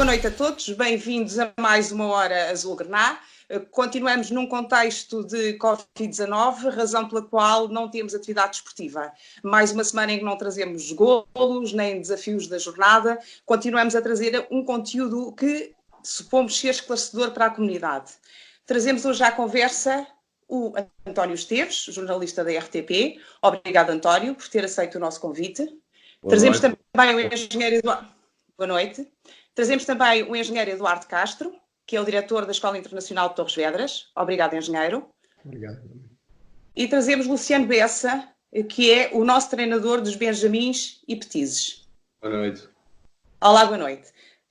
noite a todos, bem-vindos a mais uma Hora Azul Grená. Continuamos num contexto de Covid-19, razão pela qual não temos atividade desportiva. Mais uma semana em que não trazemos golos, nem desafios da jornada, continuamos a trazer um conteúdo que supomos ser esclarecedor para a comunidade. Trazemos hoje à conversa o António Esteves, jornalista da RTP. Obrigado, António, por ter aceito o nosso convite. Trazemos também o engenheiro Eduardo. Boa noite. Trazemos também o engenheiro Eduardo Castro, que é o diretor da Escola Internacional de Torres Vedras. Obrigado, engenheiro. Obrigado. E trazemos Luciano Bessa, que é o nosso treinador dos Benjamins e Petizes. Boa noite. Olá, boa noite.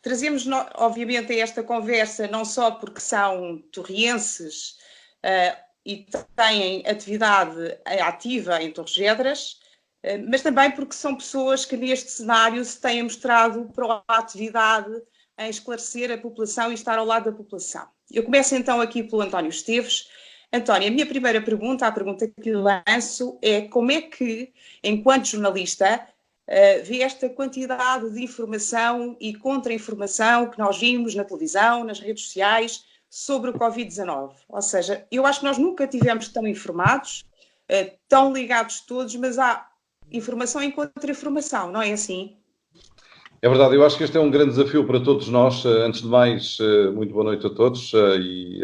Trazemos, obviamente, a esta conversa não só porque são torrienses e têm atividade ativa em Torres Vedras, mas também porque são pessoas que neste cenário se têm mostrado proatividade em esclarecer a população e estar ao lado da população. Eu começo então aqui pelo António Esteves. António, a minha primeira pergunta, a pergunta que lhe lanço é como é que, enquanto jornalista, vê esta quantidade de informação e contra-informação que nós vimos na televisão, nas redes sociais, sobre o Covid-19? Ou seja, eu acho que nós nunca tivemos tão informados, tão ligados todos, mas há informação em contra-informação, não é assim? É verdade, eu acho que este é um grande desafio para todos nós. Antes de mais, muito boa noite a todos e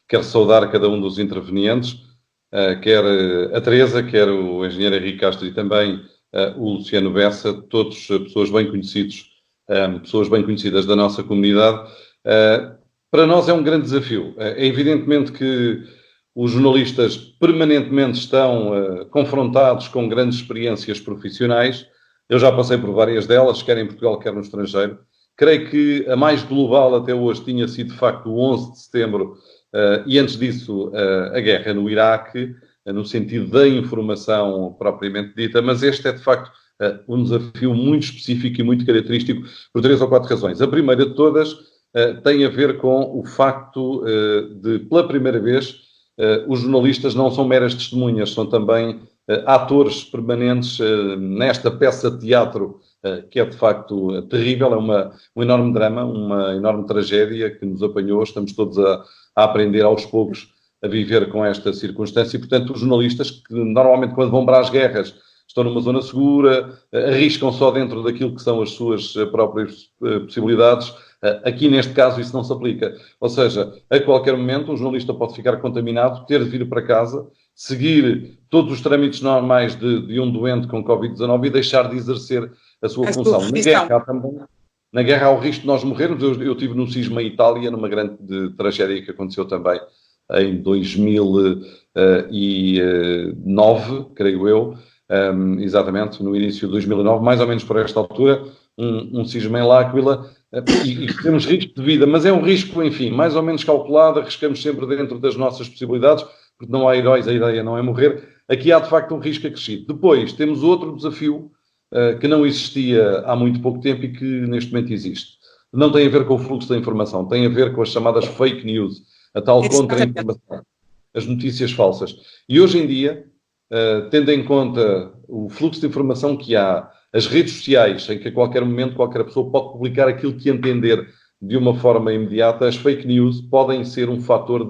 quero saudar cada um dos intervenientes, quer a Teresa, quer o engenheiro Henrique Castro e também o Luciano Bessa, todos pessoas bem conhecidas da nossa comunidade. Para nós é um grande desafio. É evidentemente que os jornalistas permanentemente estão confrontados com grandes experiências profissionais. Eu já passei por várias delas, quer em Portugal, quer no estrangeiro. Creio que a mais global até hoje tinha sido, de facto, o 11 de setembro e, antes disso, a guerra no Iraque, no sentido da informação propriamente dita. Mas este é, de facto, um desafio muito específico e muito característico por 3 ou 4 razões. A primeira de todas tem a ver com o facto de, pela primeira vez, os jornalistas não são meras testemunhas, são também atores permanentes nesta peça de teatro que é de facto terrível, é um enorme drama, uma enorme tragédia que nos apanhou. Estamos todos a aprender aos poucos a viver com esta circunstância e, portanto, os jornalistas que normalmente quando vão para as guerras estão numa zona segura, arriscam só dentro daquilo que são as suas próprias possibilidades. Aqui, neste caso, isso não se aplica. Ou seja, a qualquer momento, um jornalista pode ficar contaminado, ter de vir para casa, seguir todos os trâmites normais de um doente com Covid-19 e deixar de exercer a sua função. Na guerra há o risco de nós morrermos. Eu estive no sismo em Itália, numa grande tragédia que aconteceu também em 2009, creio eu, exatamente, no início de 2009, mais ou menos por esta altura, um sismo em L'Aquila, e temos risco de vida, mas é um risco, enfim, mais ou menos calculado, arriscamos sempre dentro das nossas possibilidades, porque não há heróis, a ideia não é morrer. Aqui há, de facto, um risco acrescido. Depois, temos outro desafio que não existia há muito pouco tempo e que neste momento existe. Não tem a ver com o fluxo da informação, tem a ver com as chamadas fake news, a tal contra-informação, as notícias falsas. E hoje em dia, tendo em conta o fluxo de informação que há, as redes sociais, em que a qualquer momento qualquer pessoa pode publicar aquilo que entender de uma forma imediata, as fake news podem ser um fator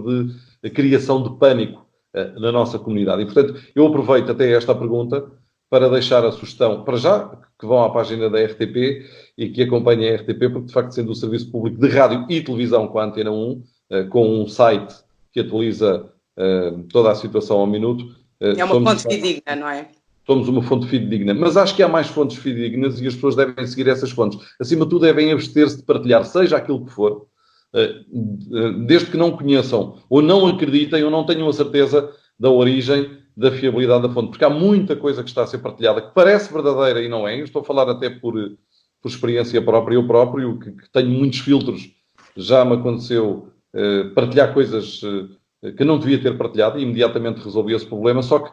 de criação de pânico na nossa comunidade. E, portanto, eu aproveito até esta pergunta para deixar a sugestão, para já, que vão à página da RTP e que acompanhem a RTP, porque, de facto, sendo o serviço público de rádio e televisão com a Antena 1, com um site que atualiza toda a situação ao minuto. É uma fonte fidedigna, não é? Somos uma fonte fidedigna, mas acho que há mais fontes fidedignas e as pessoas devem seguir essas fontes. Acima de tudo, devem abster-se de partilhar, seja aquilo que for, desde que não conheçam, ou não acreditem, ou não tenham a certeza da origem, da fiabilidade da fonte. Porque há muita coisa que está a ser partilhada, que parece verdadeira e não é. Eu estou a falar até por experiência própria. Eu próprio, que tenho muitos filtros, já me aconteceu partilhar coisas que não devia ter partilhado e imediatamente resolvi esse problema. Só que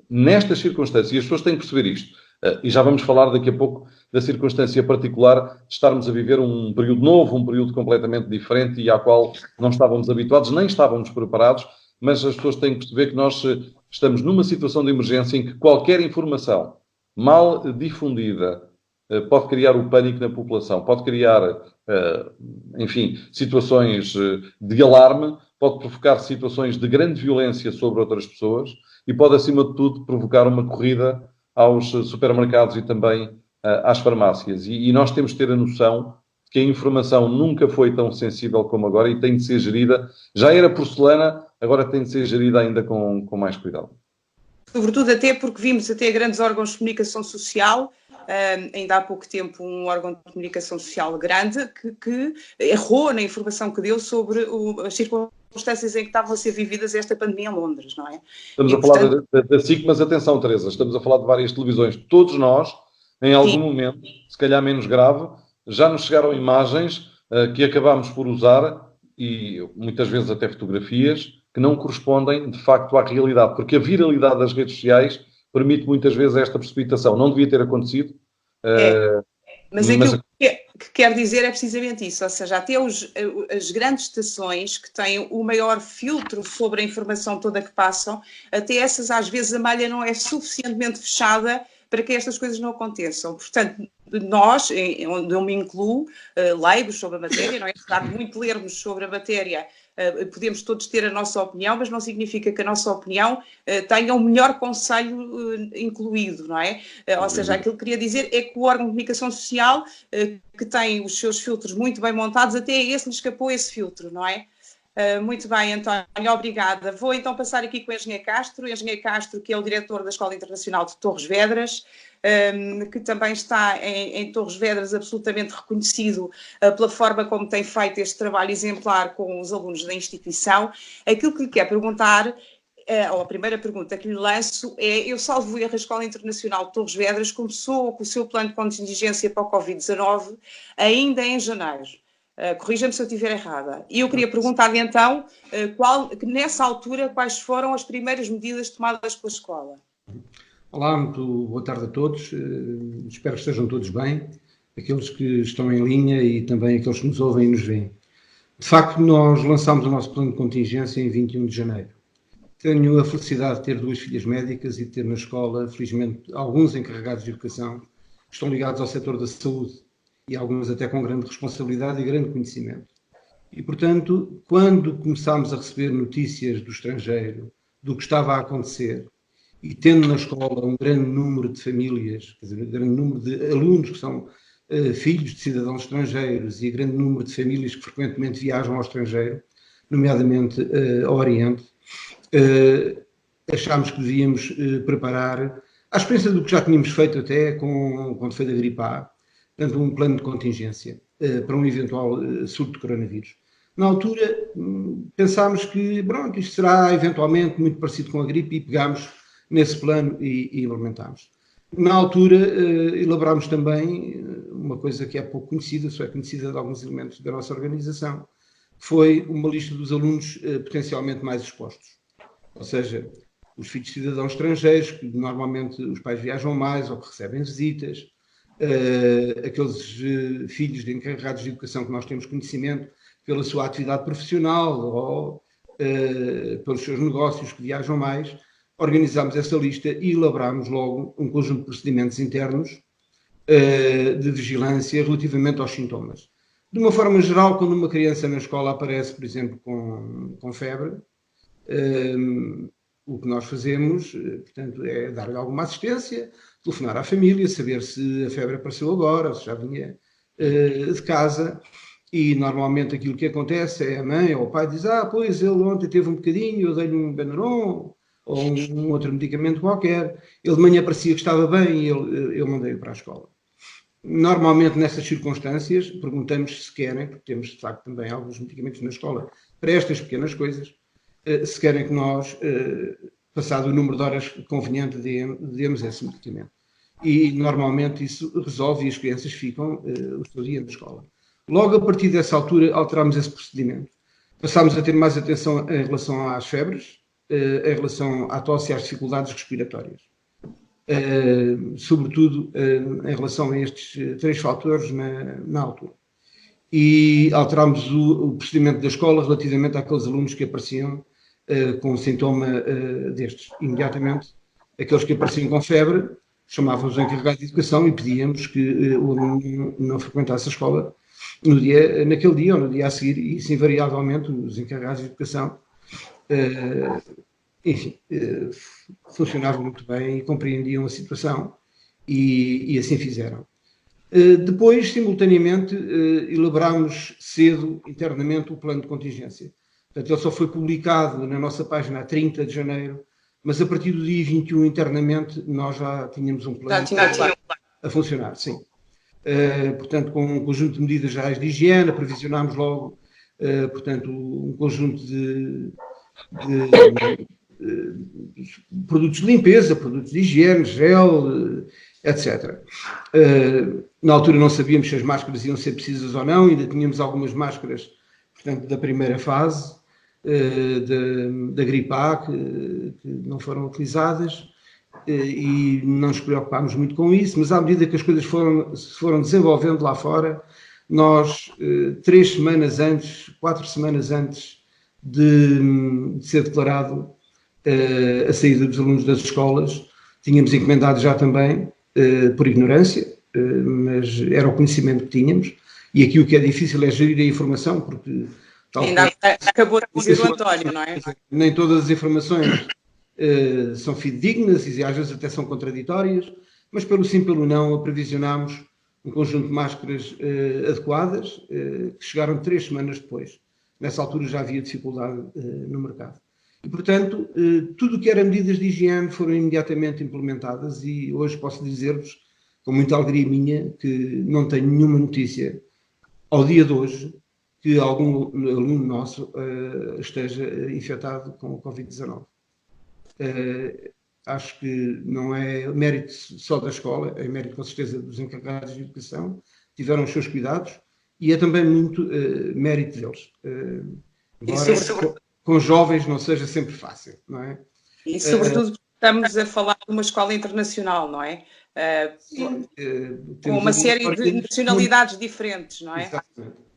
nestas circunstâncias, e as pessoas têm que perceber isto, e já vamos falar daqui a pouco da circunstância particular de estarmos a viver um período novo, um período completamente diferente e ao qual não estávamos habituados, nem estávamos preparados, mas as pessoas têm que perceber que nós estamos numa situação de emergência em que qualquer informação mal difundida pode criar o pânico na população, pode criar, enfim, situações de alarme, pode provocar situações de grande violência sobre outras pessoas e pode, acima de tudo, provocar uma corrida aos supermercados e também às farmácias. E nós temos de ter a noção que a informação nunca foi tão sensível como agora e tem de ser gerida. Já era porcelana, agora tem de ser gerida ainda com mais cuidado. Sobretudo até porque vimos até grandes órgãos de comunicação social, ainda há pouco tempo um órgão de comunicação social grande que errou na informação que deu sobre as circunstâncias em que estavam a ser vividas esta pandemia em Londres, não é? Estamos a falar da SIC, mas atenção, Teresa, estamos a falar de várias televisões. Todos nós, em algum momento, se calhar menos grave, já nos chegaram imagens que acabámos por usar, e muitas vezes até fotografias, que não correspondem, de facto, à realidade. Porque a viralidade das redes sociais permite muitas vezes esta precipitação. Não devia ter acontecido. Mas aquilo que quer dizer é precisamente isso, ou seja, até as grandes estações que têm o maior filtro sobre a informação toda que passam, até essas às vezes a malha não é suficientemente fechada para que estas coisas não aconteçam. Portanto, nós, onde eu me incluo, leigos sobre a matéria, não é? Apesar de muito lermos sobre a matéria, podemos todos ter a nossa opinião, mas não significa que a nossa opinião tenha o melhor conselho incluído, não é? Ou seja, aquilo que queria dizer é que o órgão de comunicação social, que tem os seus filtros muito bem montados, até a esse lhe escapou esse filtro, não é? Muito bem, António, obrigada. Vou então passar aqui com o Engenheiro Castro, que é o diretor da Escola Internacional de Torres Vedras, que também está em Torres Vedras absolutamente reconhecido pela forma como tem feito este trabalho exemplar com os alunos da instituição. Aquilo que lhe quero perguntar, ou a primeira pergunta que lhe lanço é, eu salvo erro, a Escola Internacional de Torres Vedras começou com o seu plano de contingência para o Covid-19 ainda em janeiro. Corrija-me se eu estiver errada. E eu queria perguntar-lhe então, nessa altura, quais foram as primeiras medidas tomadas pela escola? Olá, muito boa tarde a todos. Espero que estejam todos bem, aqueles que estão em linha e também aqueles que nos ouvem e nos veem. De facto, nós lançámos o nosso plano de contingência em 21 de janeiro. Tenho a felicidade de ter duas filhas médicas e de ter na escola, felizmente, alguns encarregados de educação que estão ligados ao setor da saúde, e alguns até com grande responsabilidade e grande conhecimento. E, portanto, quando começámos a receber notícias do estrangeiro, do que estava a acontecer, e tendo na escola um grande número de famílias, quer dizer, um grande número de alunos que são filhos de cidadãos estrangeiros e grande número de famílias que frequentemente viajam ao estrangeiro, nomeadamente ao Oriente, achámos que devíamos preparar, à experiência do que já tínhamos feito até quando foi da gripe A, portanto, um plano de contingência para um eventual surto de coronavírus. Na altura, pensámos que, pronto, isto será eventualmente muito parecido com a gripe e pegámos nesse plano e implementámos. Na altura, elaborámos também uma coisa que é pouco conhecida, só é conhecida de alguns elementos da nossa organização, que foi uma lista dos alunos potencialmente mais expostos. Ou seja, os filhos de cidadãos estrangeiros, que normalmente os pais viajam mais ou que recebem visitas, aqueles filhos de encarregados de educação que nós temos conhecimento pela sua atividade profissional ou pelos seus negócios que viajam mais, organizámos essa lista e elaborámos logo um conjunto de procedimentos internos de vigilância relativamente aos sintomas. De uma forma geral, quando uma criança na escola aparece, por exemplo, com febre, o que nós fazemos, portanto, é dar-lhe alguma assistência, telefonar à família, saber se a febre apareceu agora, se já vinha de casa, e normalmente aquilo que acontece é a mãe ou o pai diz, pois ele ontem teve um bocadinho, eu dei-lhe um Benuron ou um outro medicamento qualquer, ele de manhã parecia que estava bem e eu mandei-o para a escola. Normalmente nessas circunstâncias perguntamos se querem, porque temos de facto também alguns medicamentos na escola para estas pequenas coisas, se querem que nós, passado o número de horas conveniente, demos esse medicamento. E normalmente isso resolve e as crianças ficam o seu dia na escola. Logo a partir dessa altura alterámos esse procedimento. Passámos a ter mais atenção em relação às febres, em relação à tosse e às dificuldades respiratórias. Sobretudo em relação a estes três fatores na altura. E alterámos o procedimento da escola relativamente àqueles alunos que apareciam com sintoma destes. Imediatamente, aqueles que apareciam com febre, chamávamos o encarregado de educação e pedíamos que o aluno não frequentasse a escola naquele dia ou no dia a seguir, e isso invariavelmente os encarregados de educação, funcionavam muito bem e compreendiam a situação e assim fizeram. Depois, simultaneamente, elaborámos cedo, internamente, o plano de contingência. Portanto, ele só foi publicado na nossa página a 30 de janeiro, mas a partir do dia 21, internamente, nós já tínhamos um plano a funcionar, sim. Portanto, com um conjunto de medidas gerais de higiene, aprovisionámos logo, portanto, um conjunto de produtos de limpeza, produtos de higiene, gel, etc. Na altura não sabíamos se as máscaras iam ser precisas ou não, ainda tínhamos algumas máscaras, portanto, da primeira fase da gripe A que não foram utilizadas, e não nos preocupámos muito com isso, mas à medida que as coisas se foram desenvolvendo lá fora, nós, 4 semanas antes de ser declarado a saída dos alunos das escolas, tínhamos encomendado já também, por ignorância, mas era o conhecimento que tínhamos, e aqui o que é difícil é gerir a informação, porque... Ainda acabou de dizer o António, não é? Nem todas as informações são fidedignas e às vezes até são contraditórias, mas pelo sim, pelo não, aprovisionámos um conjunto de máscaras adequadas, que chegaram 3 semanas depois. Nessa altura já havia dificuldade no mercado. E, portanto, tudo o que era medidas de higiene foram imediatamente implementadas, e hoje posso dizer-vos, com muita alegria minha, que não tenho nenhuma notícia, ao dia de hoje, que algum aluno nosso esteja infectado com o Covid-19. Acho que não é mérito só da escola, é mérito com certeza dos encarregados de educação, tiveram os seus cuidados, e é também muito mérito deles. Embora com jovens não seja sempre fácil, não é? E sobretudo estamos a falar de uma escola internacional, não é? Com uma série de nacionalidades diferentes, não é? Exatamente.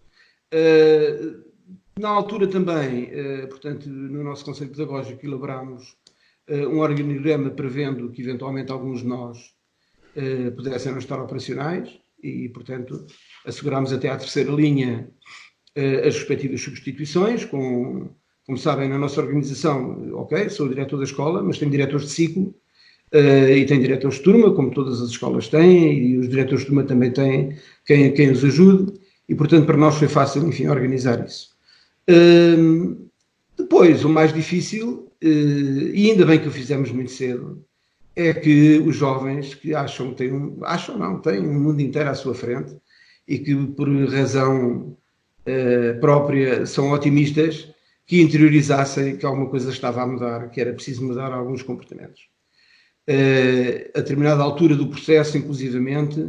Na altura também, portanto, no nosso Conselho Pedagógico elaborámos um organograma prevendo que eventualmente alguns de nós pudessem não estar operacionais, e, portanto, assegurámos até à terceira linha as respectivas substituições. Como sabem, na nossa organização, sou o diretor da escola, mas tenho diretores de ciclo e tenho diretores de turma, como todas as escolas têm, e os diretores de turma também têm quem os ajude. E, portanto, para nós foi fácil, enfim, organizar isso. Depois, o mais difícil, e ainda bem que o fizemos muito cedo, é que os jovens que acham que têm um mundo inteiro à sua frente, e que, por razão própria, são otimistas, que interiorizassem que alguma coisa estava a mudar, que era preciso mudar alguns comportamentos. A determinada altura do processo, inclusivamente,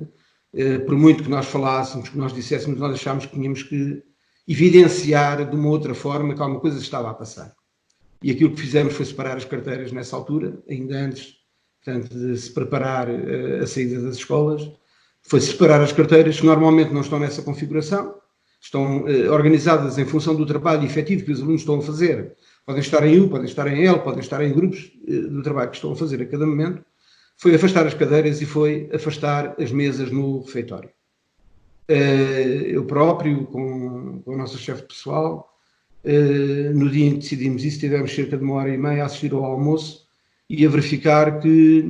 por muito que nós falássemos, que nós disséssemos, nós achámos que tínhamos que evidenciar de uma outra forma que alguma coisa estava a passar. E aquilo que fizemos foi separar as carteiras nessa altura, ainda antes, portanto, de se preparar a saída das escolas, foi separar as carteiras, que normalmente não estão nessa configuração, estão organizadas em função do trabalho efetivo que os alunos estão a fazer. Podem estar em U, podem estar em L, podem estar em grupos do trabalho que estão a fazer a cada momento. Foi afastar as cadeiras e foi afastar as mesas no refeitório. Eu próprio, com a nossa chefe pessoal, no dia em que decidimos isso, tivemos cerca de 1h30 a assistir ao almoço e a verificar que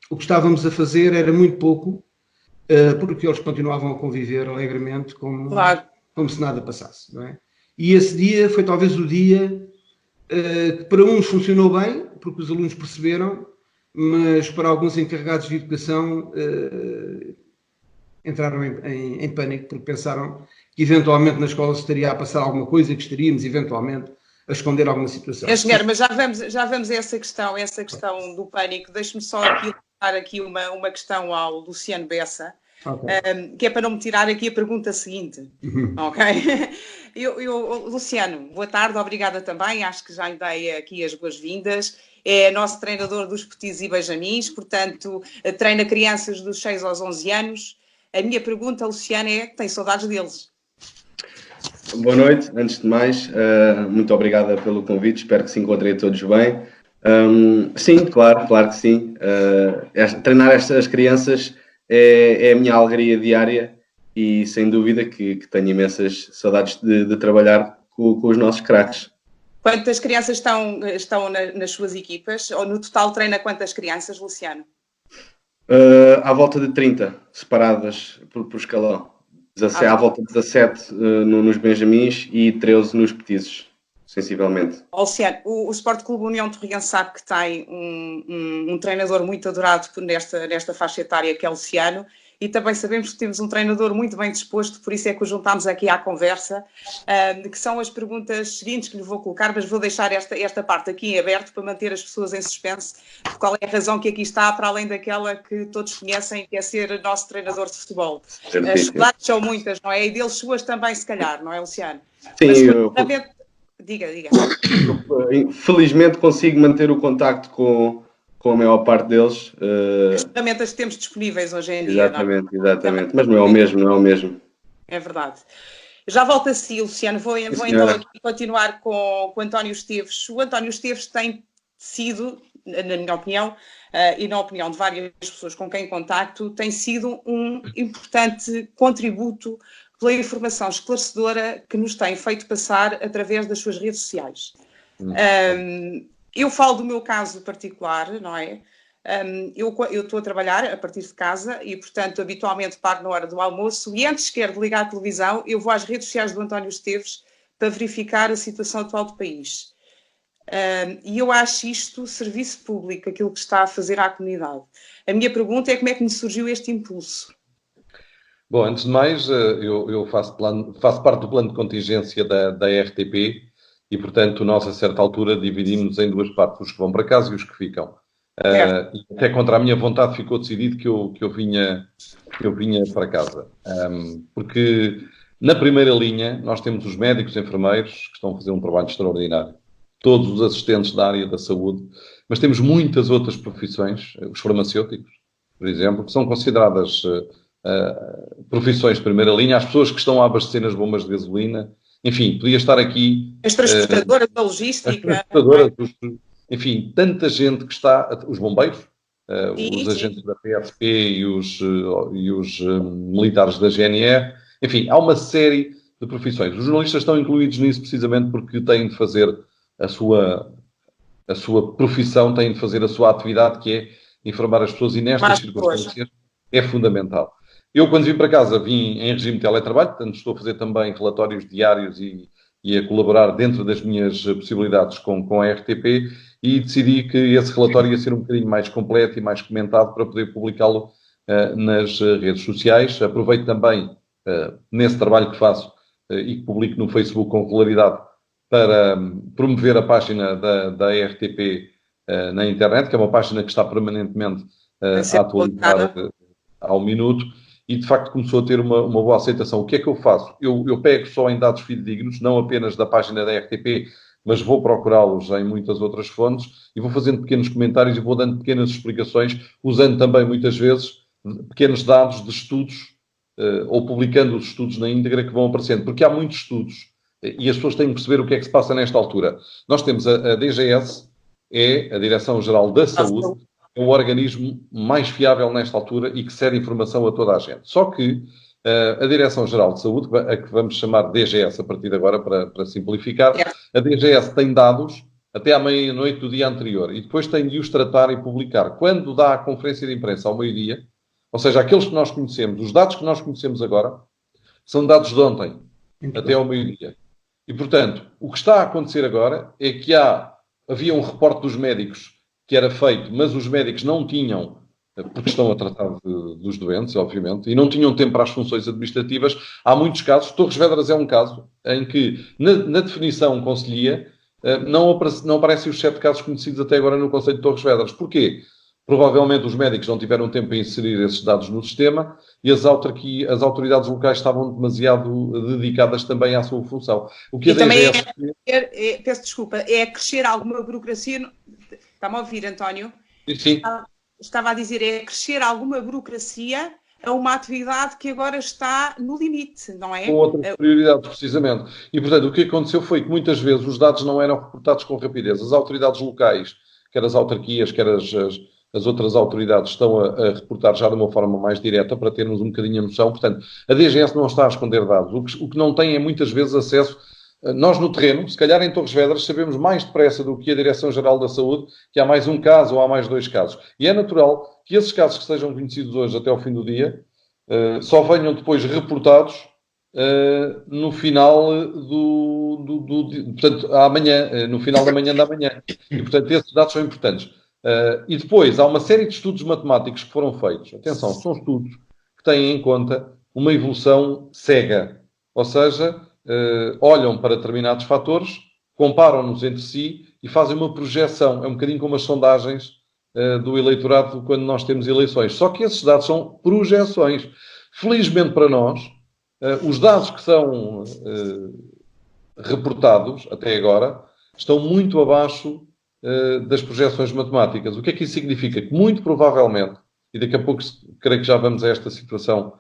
o que estávamos a fazer era muito pouco, porque eles continuavam a conviver alegremente como se nada passasse, não é? E esse dia foi talvez o dia que para uns funcionou bem, porque os alunos perceberam, mas para alguns encarregados de educação entraram em pânico, porque pensaram que eventualmente na escola se estaria a passar alguma coisa, que estaríamos eventualmente a esconder alguma situação. Engenheiro, mas já vamos a essa questão do pânico. Deixe-me só dar aqui uma questão ao Luciano Bessa, que é para não me tirar aqui a pergunta seguinte. Ok? Luciano, boa tarde, obrigada também, acho que já lhe dei aqui as boas-vindas. É nosso treinador dos petis e benjamins, portanto, treina crianças dos 6 aos 11 anos. A minha pergunta, Luciano, tem saudades deles? Boa noite, antes de mais, muito obrigada pelo convite, espero que se encontrem todos bem. Sim, claro que sim. Treinar estas crianças é a minha alegria diária e sem dúvida que tenho imensas saudades de trabalhar com os nossos craques. Quantas crianças estão nas suas equipas? Ou no total treina quantas crianças, Luciano? À volta de 30, separadas por escalão. À volta de 17 nos benjamins e 13 nos petizes, sensivelmente. Luciano, o Sport Clube União Torriense sabe que tem um treinador muito adorado nesta faixa etária, que é o Luciano, e também sabemos que temos um treinador muito bem disposto, por isso é que o juntámos aqui à conversa, que são as perguntas seguintes que lhe vou colocar, mas vou deixar esta parte aqui em aberto para manter as pessoas em suspense de qual é a razão que aqui está, para além daquela que todos conhecem, que é ser nosso treinador de futebol. As dificuldades são muitas, não é? E deles suas também, se calhar, não é, Luciano? Sim, mas, Diga. Felizmente consigo manter o contacto com a maior parte deles. As ferramentas que temos disponíveis hoje em dia. Exatamente. Mas não é o mesmo. É verdade. Já volto a si, Luciano. Vou então aqui continuar com o António Esteves. O António Esteves tem sido, na minha opinião, e na opinião de várias pessoas com quem contacto, tem sido um importante contributo pela informação esclarecedora que nos tem feito passar através das suas redes sociais. Eu falo do meu caso particular, não é? Eu estou a trabalhar a partir de casa e, portanto, habitualmente paro na hora do almoço e antes sequer de ligar a televisão, eu vou às redes sociais do António Esteves para verificar a situação atual do país. E eu acho isto serviço público, aquilo que está a fazer à comunidade. A minha pergunta é como é que me surgiu este impulso? Bom, antes de mais, eu faço parte do plano de contingência da RTP e, portanto, nós, a certa altura, dividimos em duas partes, os que vão para casa e os que ficam. E até contra a minha vontade ficou decidido que eu vinha para casa. Porque na primeira linha nós temos os médicos, enfermeiros, que estão a fazer um trabalho extraordinário. Todos os assistentes da área da saúde. Mas temos muitas outras profissões, os farmacêuticos, por exemplo, que são consideradas profissões de primeira linha, as pessoas que estão a abastecer nas bombas de gasolina. Enfim, podia estar aqui... As transportadoras da logística. As transportadoras, enfim, tanta gente que está... Os bombeiros, os agentes da PSP e os militares da GNR. Enfim, há uma série de profissões. Os jornalistas estão incluídos nisso precisamente porque têm de fazer a sua profissão, têm de fazer a sua atividade, que é informar as pessoas, e nestas circunstâncias é fundamental. Eu, quando vim para casa, vim em regime de teletrabalho, portanto estou a fazer também relatórios diários e a colaborar dentro das minhas possibilidades com a RTP, e decidi que esse relatório ia ser um bocadinho mais completo e mais comentado para poder publicá-lo nas redes sociais. Aproveito também, nesse trabalho que faço e que publico no Facebook com regularidade, para promover a página da RTP na internet, que é uma página que está permanentemente a atualizar ao minuto. E, de facto, começou a ter uma boa aceitação. O que é que eu faço? Eu pego só em dados fidedignos, não apenas da página da RTP, mas vou procurá-los em muitas outras fontes e vou fazendo pequenos comentários e vou dando pequenas explicações, usando também, muitas vezes, pequenos dados de estudos ou publicando os estudos na íntegra que vão aparecendo. Porque há muitos estudos e as pessoas têm que perceber o que é que se passa nesta altura. Nós temos a DGS, é a Direção-Geral da Saúde, é o organismo mais fiável nesta altura e que cede informação a toda a gente. Só que a Direção-Geral de Saúde, a que vamos chamar DGS a partir de agora para simplificar, a DGS tem dados até à meia-noite do dia anterior e depois tem de os tratar e publicar. Quando dá a conferência de imprensa ao meio-dia, ou seja, aqueles que nós conhecemos, os dados que nós conhecemos agora, são dados de ontem, até ao meio-dia. E, portanto, o que está a acontecer agora é que havia um reporte dos médicos que era feito, mas os médicos não tinham, porque estão a tratar dos doentes, obviamente, e não tinham tempo para as funções administrativas. Há muitos casos, Torres Vedras é um caso, em que na definição conselhia não aparecem os 7 casos conhecidos até agora no Conselho de Torres Vedras. Porquê? Provavelmente os médicos não tiveram tempo para inserir esses dados no sistema e as autoridades locais estavam demasiado dedicadas também à sua função. O que também peço desculpa, é crescer alguma burocracia... Está-me a ouvir, António? Sim. Estava a dizer, é crescer alguma burocracia a uma atividade que agora está no limite, não é? Com outras prioridades, precisamente. E, portanto, o que aconteceu foi que muitas vezes os dados não eram reportados com rapidez. As autoridades locais quer as autarquias, quer as outras autoridades estão a reportar já de uma forma mais direta para termos um bocadinho a noção. Portanto, a DGS não está a esconder dados. O que não tem é muitas vezes acesso. Nós no terreno, se calhar em Torres Vedras, sabemos mais depressa do que a Direção-Geral da Saúde que há mais um caso ou há mais 2 casos. E é natural que esses casos que sejam conhecidos hoje até ao fim do dia só venham depois reportados no final portanto, amanhã, no final da manhã da manhã. E, portanto, esses dados são importantes. E depois, há uma série de estudos matemáticos que foram feitos. Atenção, são estudos que têm em conta uma evolução cega. Ou seja, olham para determinados fatores, comparam-nos entre si e fazem uma projeção. É um bocadinho como as sondagens do eleitorado quando nós temos eleições. Só que esses dados são projeções. Felizmente para nós, os dados que são reportados até agora estão muito abaixo das projeções matemáticas. O que é que isso significa? Que muito provavelmente, e daqui a pouco creio que já vamos a esta situação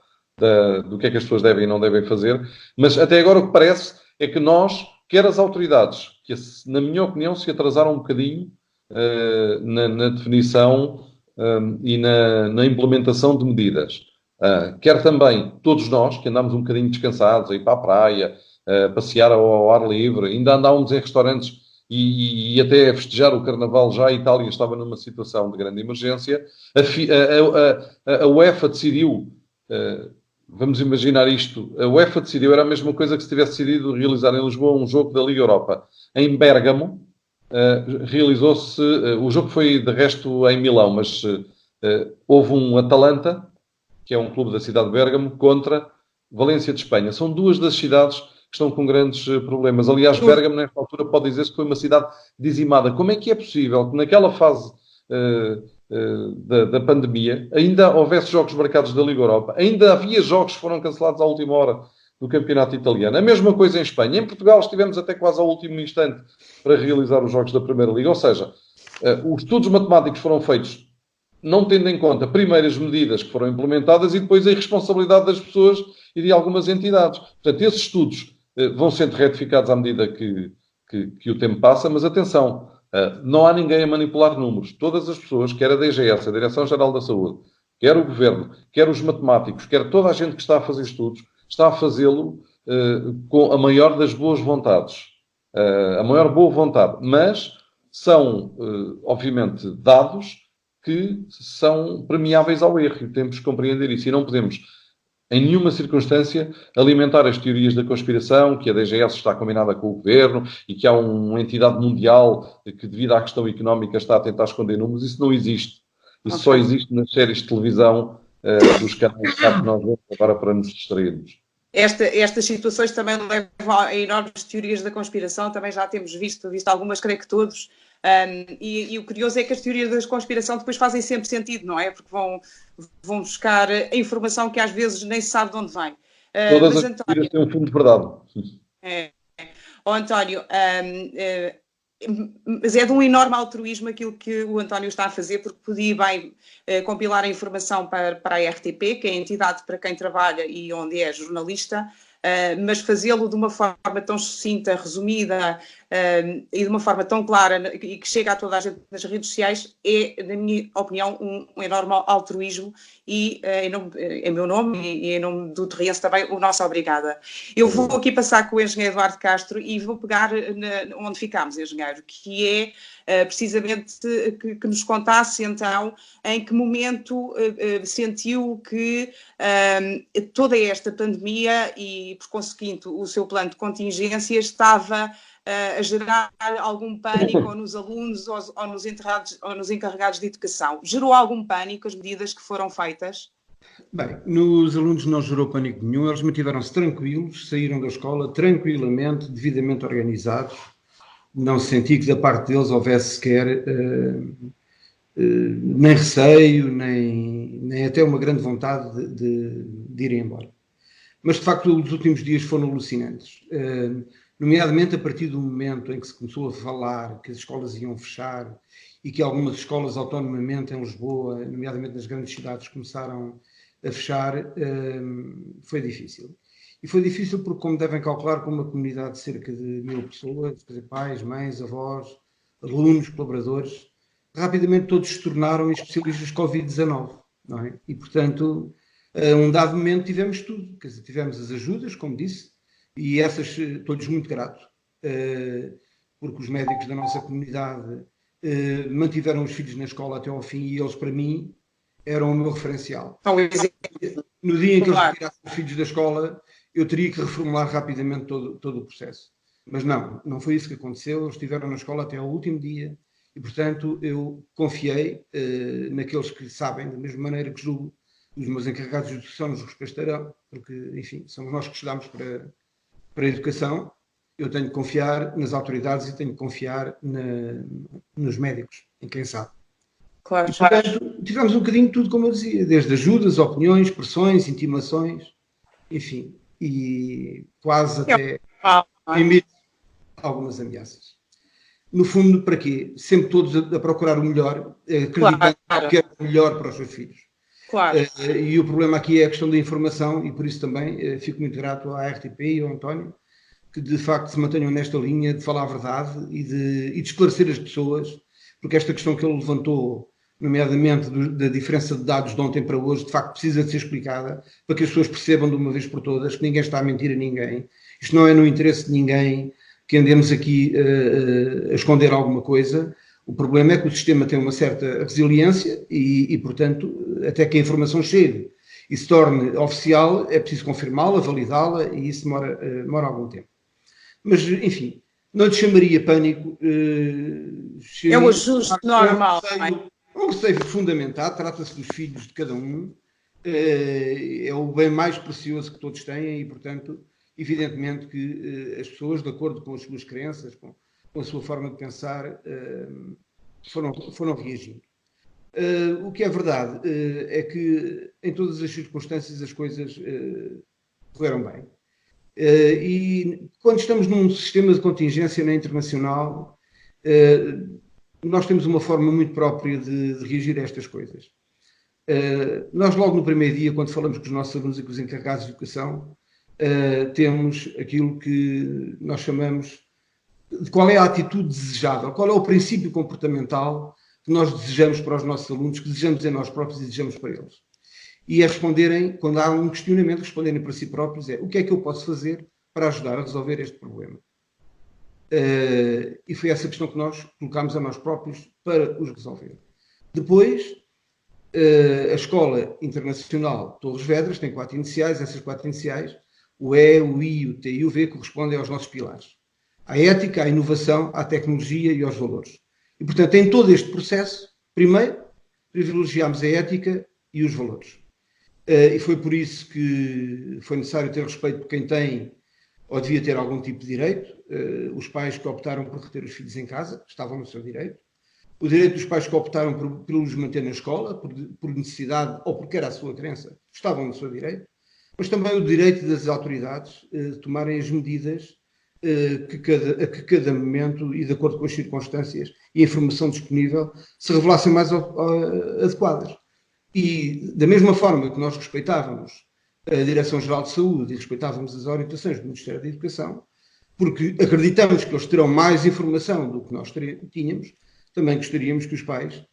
do que é que as pessoas devem e não devem fazer, mas até agora o que parece é que nós, quer as autoridades, que na minha opinião se atrasaram um bocadinho na definição e na implementação de medidas, quer também todos nós, que andamos um bocadinho descansados, a ir para a praia, passear ao ar livre, ainda andávamos em restaurantes e até a festejar o Carnaval, já a Itália estava numa situação de grande emergência, a UEFA decidiu, vamos imaginar isto, a UEFA decidiu, era a mesma coisa que se tivesse decidido realizar em Lisboa um jogo da Liga Europa. Em Bérgamo, realizou-se, o jogo foi de resto em Milão, mas houve um Atalanta, que é um clube da cidade de Bérgamo, contra Valência de Espanha. São 2 das cidades que estão com grandes problemas. Aliás, Bérgamo, nesta altura, pode dizer-se que foi uma cidade dizimada. Como é que é possível que naquela fase da pandemia ainda houvesse jogos marcados da Liga Europa? Ainda havia jogos que foram cancelados à última hora do campeonato italiano. A mesma coisa em Espanha. Em Portugal estivemos até quase ao último instante para realizar os jogos da Primeira Liga. Ou seja, os estudos matemáticos foram feitos não tendo em conta primeiro as medidas que foram implementadas e depois a irresponsabilidade das pessoas e de algumas entidades. Portanto, esses estudos vão sendo retificados à medida que o tempo passa, mas atenção, não há ninguém a manipular números. Todas as pessoas, quer a DGS, a Direção-Geral da Saúde, quer o Governo, quer os matemáticos, quer toda a gente que está a fazer estudos, está a fazê-lo com a maior das boas vontades. A maior boa vontade. Mas são, obviamente, dados que são permeáveis ao erro e temos que compreender isso. E não podemos, em nenhuma circunstância, alimentar as teorias da conspiração, que a DGS está combinada com o Governo e que há uma entidade mundial que, devido à questão económica, está a tentar esconder números. Isso não existe. Isso só existe nas séries de televisão dos canais que nós vemos agora para nos distrairmos. Estas situações também levam a enormes teorias da conspiração, também já temos visto algumas, creio que todos. E o curioso é que as teorias da conspiração depois fazem sempre sentido, não é? Porque vão buscar a informação que às vezes nem se sabe de onde vem. Todas as teorias têm um fundo de verdade. António, mas é de um enorme altruísmo aquilo que o António está a fazer, porque podia bem compilar a informação para a RTP, que é a entidade para quem trabalha e onde é jornalista, mas fazê-lo de uma forma tão sucinta, resumida e de uma forma tão clara e que chega a toda a gente nas redes sociais é, na minha opinião, um enorme altruísmo e em meu nome e em nome do Torriense também, o nosso obrigada. Eu vou aqui passar com o engenheiro Eduardo Castro e vou pegar onde ficámos, engenheiro, que é precisamente que nos contasse então em que momento sentiu que toda esta pandemia e, por conseguinte, o seu plano de contingência estava a gerar algum pânico ou nos alunos ou nos encarregados de educação. Gerou algum pânico as medidas que foram feitas? Bem, nos alunos não gerou pânico nenhum, eles mantiveram-se tranquilos, saíram da escola tranquilamente, devidamente organizados. Não senti que da parte deles houvesse sequer nem receio, nem até uma grande vontade de ir embora. Mas, de facto, os últimos dias foram alucinantes. Nomeadamente a partir do momento em que se começou a falar que as escolas iam fechar e que algumas escolas autonomamente em Lisboa, nomeadamente nas grandes cidades, começaram a fechar, foi difícil. E foi difícil porque, como devem calcular, com uma comunidade de cerca de 1000 pessoas, quer dizer, pais, mães, avós, alunos, colaboradores, rapidamente todos se tornaram especialistas de Covid-19, não é? E, portanto, a um dado momento tivemos tudo. Quer dizer, tivemos as ajudas, como disse, e essas todos muito gratos, porque os médicos da nossa comunidade mantiveram os filhos na escola até ao fim e eles, para mim, eram o meu referencial. No dia em que eles retirassem os filhos da escola, eu teria que reformular rapidamente todo o processo. Mas não foi isso que aconteceu. Eles estiveram na escola até ao último dia e, portanto, eu confiei naqueles que sabem, da mesma maneira que julgo os meus encarregados de educação nos respeitarão, porque, enfim, somos nós que estudamos para a educação. Eu tenho que confiar nas autoridades e tenho que confiar nos médicos, em quem sabe. Claro. E, portanto, tivemos um bocadinho de tudo, como eu dizia, desde ajudas, opiniões, pressões, intimações, enfim, e quase até algumas ameaças. No fundo, para quê? Sempre todos a procurar o melhor, acreditando que é o melhor para os seus filhos. Claro. E o problema aqui é a questão da informação, e por isso também fico muito grato à RTP e ao António, que de facto se mantenham nesta linha de falar a verdade e de esclarecer as pessoas, porque esta questão que ele levantou, nomeadamente da diferença de dados de ontem para hoje, de facto precisa de ser explicada para que as pessoas percebam de uma vez por todas que ninguém está a mentir a ninguém. Isto não é no interesse de ninguém que andemos aqui a esconder alguma coisa. O problema é que o sistema tem uma certa resiliência e, portanto, até que a informação chegue e se torne oficial, é preciso confirmá-la, validá-la e isso demora algum tempo. Mas, enfim, não lhe chamaria pânico. É um ajuste normal. Um receio fundamentado, trata-se dos filhos de cada um, é o bem mais precioso que todos têm e, portanto, evidentemente que as pessoas, de acordo com as suas crenças, com a sua forma de pensar, foram reagindo. O que é verdade é que, em todas as circunstâncias, as coisas correram bem. E quando estamos num sistema de contingência na internacional, nós temos uma forma muito própria de reagir a estas coisas. Nós, logo no primeiro dia, quando falamos com os nossos alunos e com os encarregados de educação, temos aquilo que nós chamamos de qual é a atitude desejável, qual é o princípio comportamental que nós desejamos para os nossos alunos, que desejamos em nós próprios e desejamos para eles. E é responderem, quando há um questionamento, responderem para si próprios, o que é que eu posso fazer para ajudar a resolver este problema? E foi essa questão que nós colocámos a nós próprios para os resolver. Depois, a Escola Internacional Torres Vedras tem 4 iniciais, essas 4 iniciais, o E, o I, o T e o V, correspondem aos nossos pilares. À ética, à inovação, à tecnologia e aos valores. E, portanto, em todo este processo, primeiro, privilegiámos a ética e os valores. E foi por isso que foi necessário ter respeito por quem tem ou devia ter algum tipo de direito. Os pais que optaram por reter os filhos em casa estavam no seu direito. O direito dos pais que optaram por os manter na escola, por necessidade ou porque era a sua crença, estavam no seu direito. Mas também o direito das autoridades de tomarem as medidas que cada momento e de acordo com as circunstâncias e a informação disponível se revelassem mais adequadas. E da mesma forma que nós respeitávamos a Direção-Geral de Saúde e respeitávamos as orientações do Ministério da Educação, porque acreditamos que eles terão mais informação do que nós tínhamos, também gostaríamos que os pais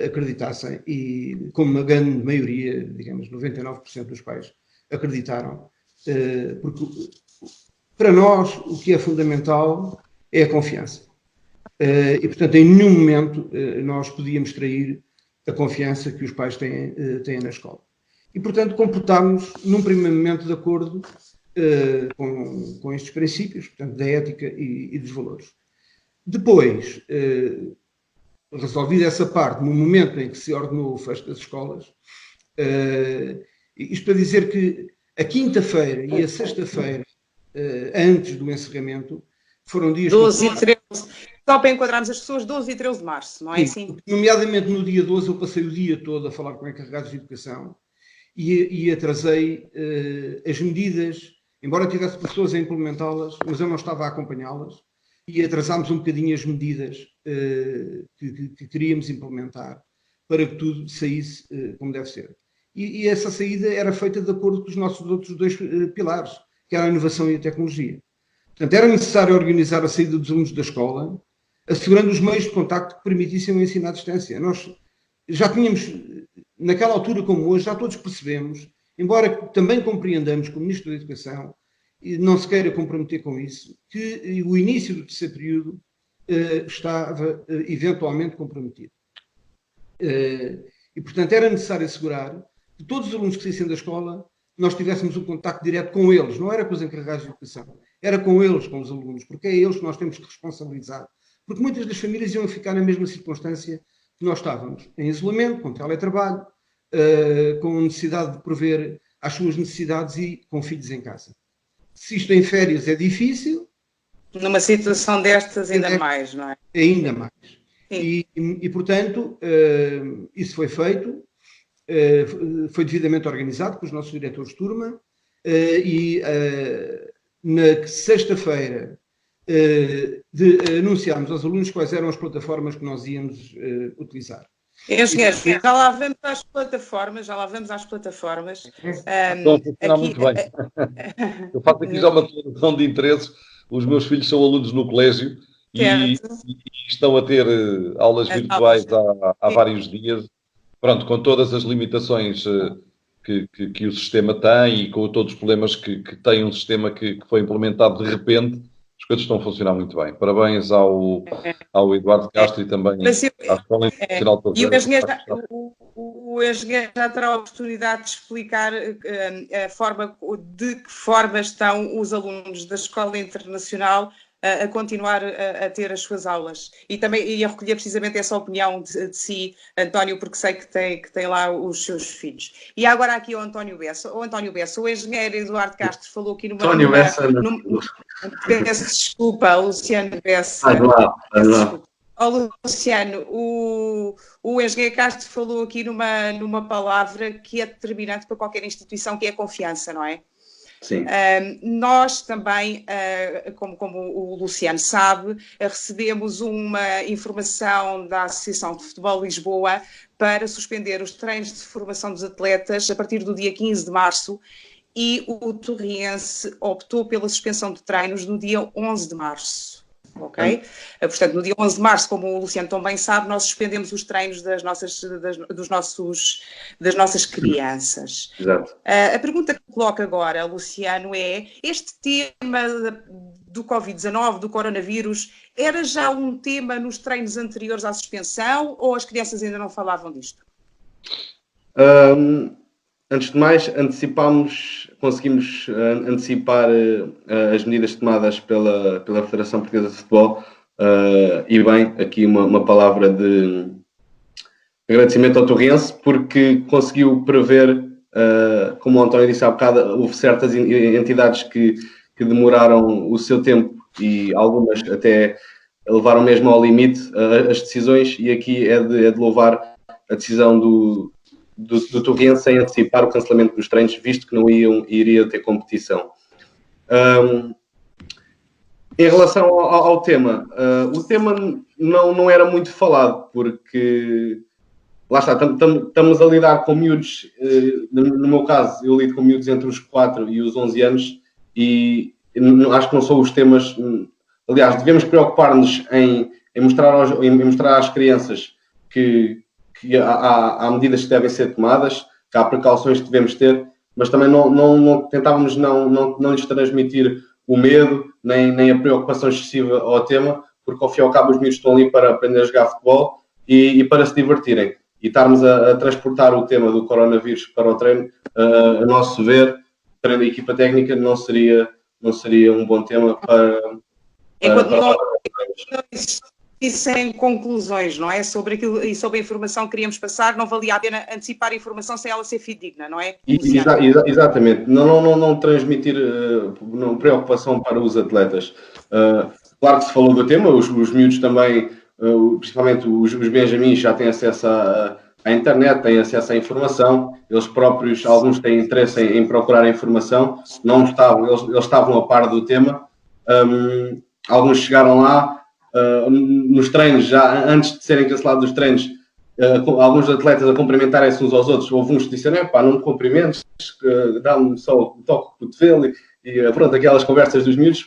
acreditassem, e como uma grande maioria, digamos 99% dos pais acreditaram, porque para nós o que é fundamental é a confiança. E portanto em nenhum momento nós podíamos trair a confiança que os pais têm na escola. E, portanto, comportámos, num primeiro momento, de acordo com estes princípios, portanto, da ética e dos valores. Depois, resolvida essa parte, no momento em que se ordenou o fecho das escolas, isto para dizer que a quinta-feira e a sexta-feira, antes do encerramento, foram dias... 12 e 13... Só para enquadrarmos as pessoas, 12 e 13 de março, não é assim? Nomeadamente no dia 12, eu passei o dia todo a falar com encarregados de educação e atrasei as medidas, embora tivesse pessoas a implementá-las, mas eu não estava a acompanhá-las, e atrasámos um bocadinho as medidas que queríamos implementar para que tudo saísse como deve ser. E essa saída era feita de acordo com os nossos outros 2 pilares, que era a inovação e a tecnologia. Portanto, era necessário organizar a saída dos alunos da escola assegurando os meios de contacto que permitissem o ensino à distância. Nós já tínhamos, naquela altura como hoje, já todos percebemos, embora também compreendamos como Ministro da Educação, e não se queira comprometer com isso, que o início do terceiro período estava eventualmente comprometido. E, portanto, era necessário assegurar que todos os alunos que saíssem da escola nós tivéssemos um contacto direto com eles, não era com os encarregados de educação, era com eles, com os alunos, porque é eles que nós temos que responsabilizar. Porque muitas das famílias iam ficar na mesma circunstância que nós estávamos, em isolamento, com teletrabalho, com necessidade de prover às suas necessidades e com filhos em casa. Se isto em férias é difícil... Numa situação destas ainda mais, não é? Ainda mais. E portanto, isso foi feito, foi devidamente organizado pelos nossos diretores de turma e na sexta-feira anunciámos aos alunos quais eram as plataformas que nós íamos utilizar. Engenheiro, já lá vamos às plataformas, Estão a funcionar muito bem. Eu faço aqui já uma declaração de interesses. Os meus filhos são alunos no colégio e estão a ter aulas virtuais há vários dias. Pronto, com todas as limitações que o sistema tem e com todos os problemas que tem um sistema que foi implementado de repente, as coisas estão a funcionar muito bem. Parabéns ao Eduardo Castro e também à Escola Internacional de Torres. O engenheiro já terá a oportunidade de explicar de que forma estão os alunos da Escola Internacional a continuar a ter as suas aulas. E também ia recolher precisamente essa opinião de si, António, porque sei que tem lá os seus filhos. E agora aqui o António Bessa. O engenheiro Eduardo Castro falou aqui numa... António Bessa. Peço desculpa, Luciano Bessa. Luciano, o engenheiro Castro falou aqui numa palavra que é determinante para qualquer instituição, que é a confiança, não é? Sim. Nós também, como o Luciano sabe, recebemos uma informação da Associação de Futebol Lisboa para suspender os treinos de formação dos atletas a partir do dia 15 de março e o Torriense optou pela suspensão de treinos no dia 11 de março. Ok? Portanto, no dia 11 de março, como o Luciano também sabe, nós suspendemos os treinos das nossas crianças. Exato. A pergunta que coloco agora, Luciano, é: este tema do Covid-19, do coronavírus, era já um tema nos treinos anteriores à suspensão ou as crianças ainda não falavam disto? Antes de mais, conseguimos antecipar as medidas tomadas pela Federação Portuguesa de Futebol e bem, aqui uma palavra de agradecimento ao Torrense, porque conseguiu prever, como o António disse há bocado, houve certas entidades que demoraram o seu tempo e algumas até levaram mesmo ao limite as decisões, e aqui é de louvar a decisão do Torrense em antecipar o cancelamento dos treinos, visto que não iria ter competição. Em relação ao tema, o tema não era muito falado, porque lá está, estamos a lidar com miúdos, no meu caso, eu lido com miúdos entre os 4 e os 11 anos, e acho que não são os temas... Aliás, devemos preocupar-nos em mostrar às crianças que há medidas que devem ser tomadas, que há precauções que devemos ter, mas também tentávamos não lhes transmitir o medo, nem a preocupação excessiva ao tema, porque ao fim e ao cabo os miúdos estão ali para aprender a jogar futebol e para se divertirem. E estarmos a transportar o tema do coronavírus para o treino, a nosso ver, para a equipa técnica, não seria um bom tema para e sem conclusões, não é? Sobre aquilo e sobre a informação que queríamos passar, não valia a pena antecipar a informação sem ela ser fidedigna, não é? Exatamente. Não transmitir preocupação para os atletas. Claro que se falou do tema, os miúdos também, principalmente os benjamins, já têm acesso à internet, têm acesso à informação, eles próprios, alguns têm interesse em procurar a informação, eles estavam a par do tema, alguns chegaram lá, nos treinos, já antes de serem cancelados os treinos, alguns atletas a cumprimentarem-se uns aos outros. Houve uns que disseram: não me cumprimentes, dá-me só um toque de cotovelo, e pronto, aquelas conversas dos miúdos,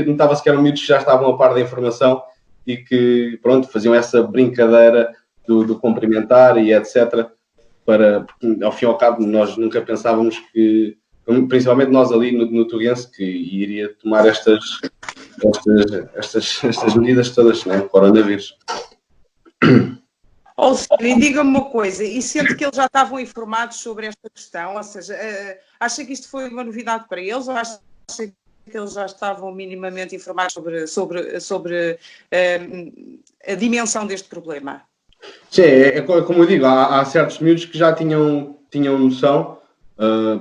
notava-se que eram miúdos que já estavam a par da informação e que, pronto, faziam essa brincadeira do cumprimentar e etc. Porque, ao fim e ao cabo, nós nunca pensávamos que, principalmente nós ali no Tuguense, que iria tomar estas medidas todas, né? Coronavírus. Ou seja, diga-me uma coisa, e sendo que eles já estavam informados sobre esta questão, ou seja, acha que isto foi uma novidade para eles ou acha que eles já estavam minimamente informados sobre a dimensão deste problema? Sim, é como eu digo, há certos miúdos que já tinham noção,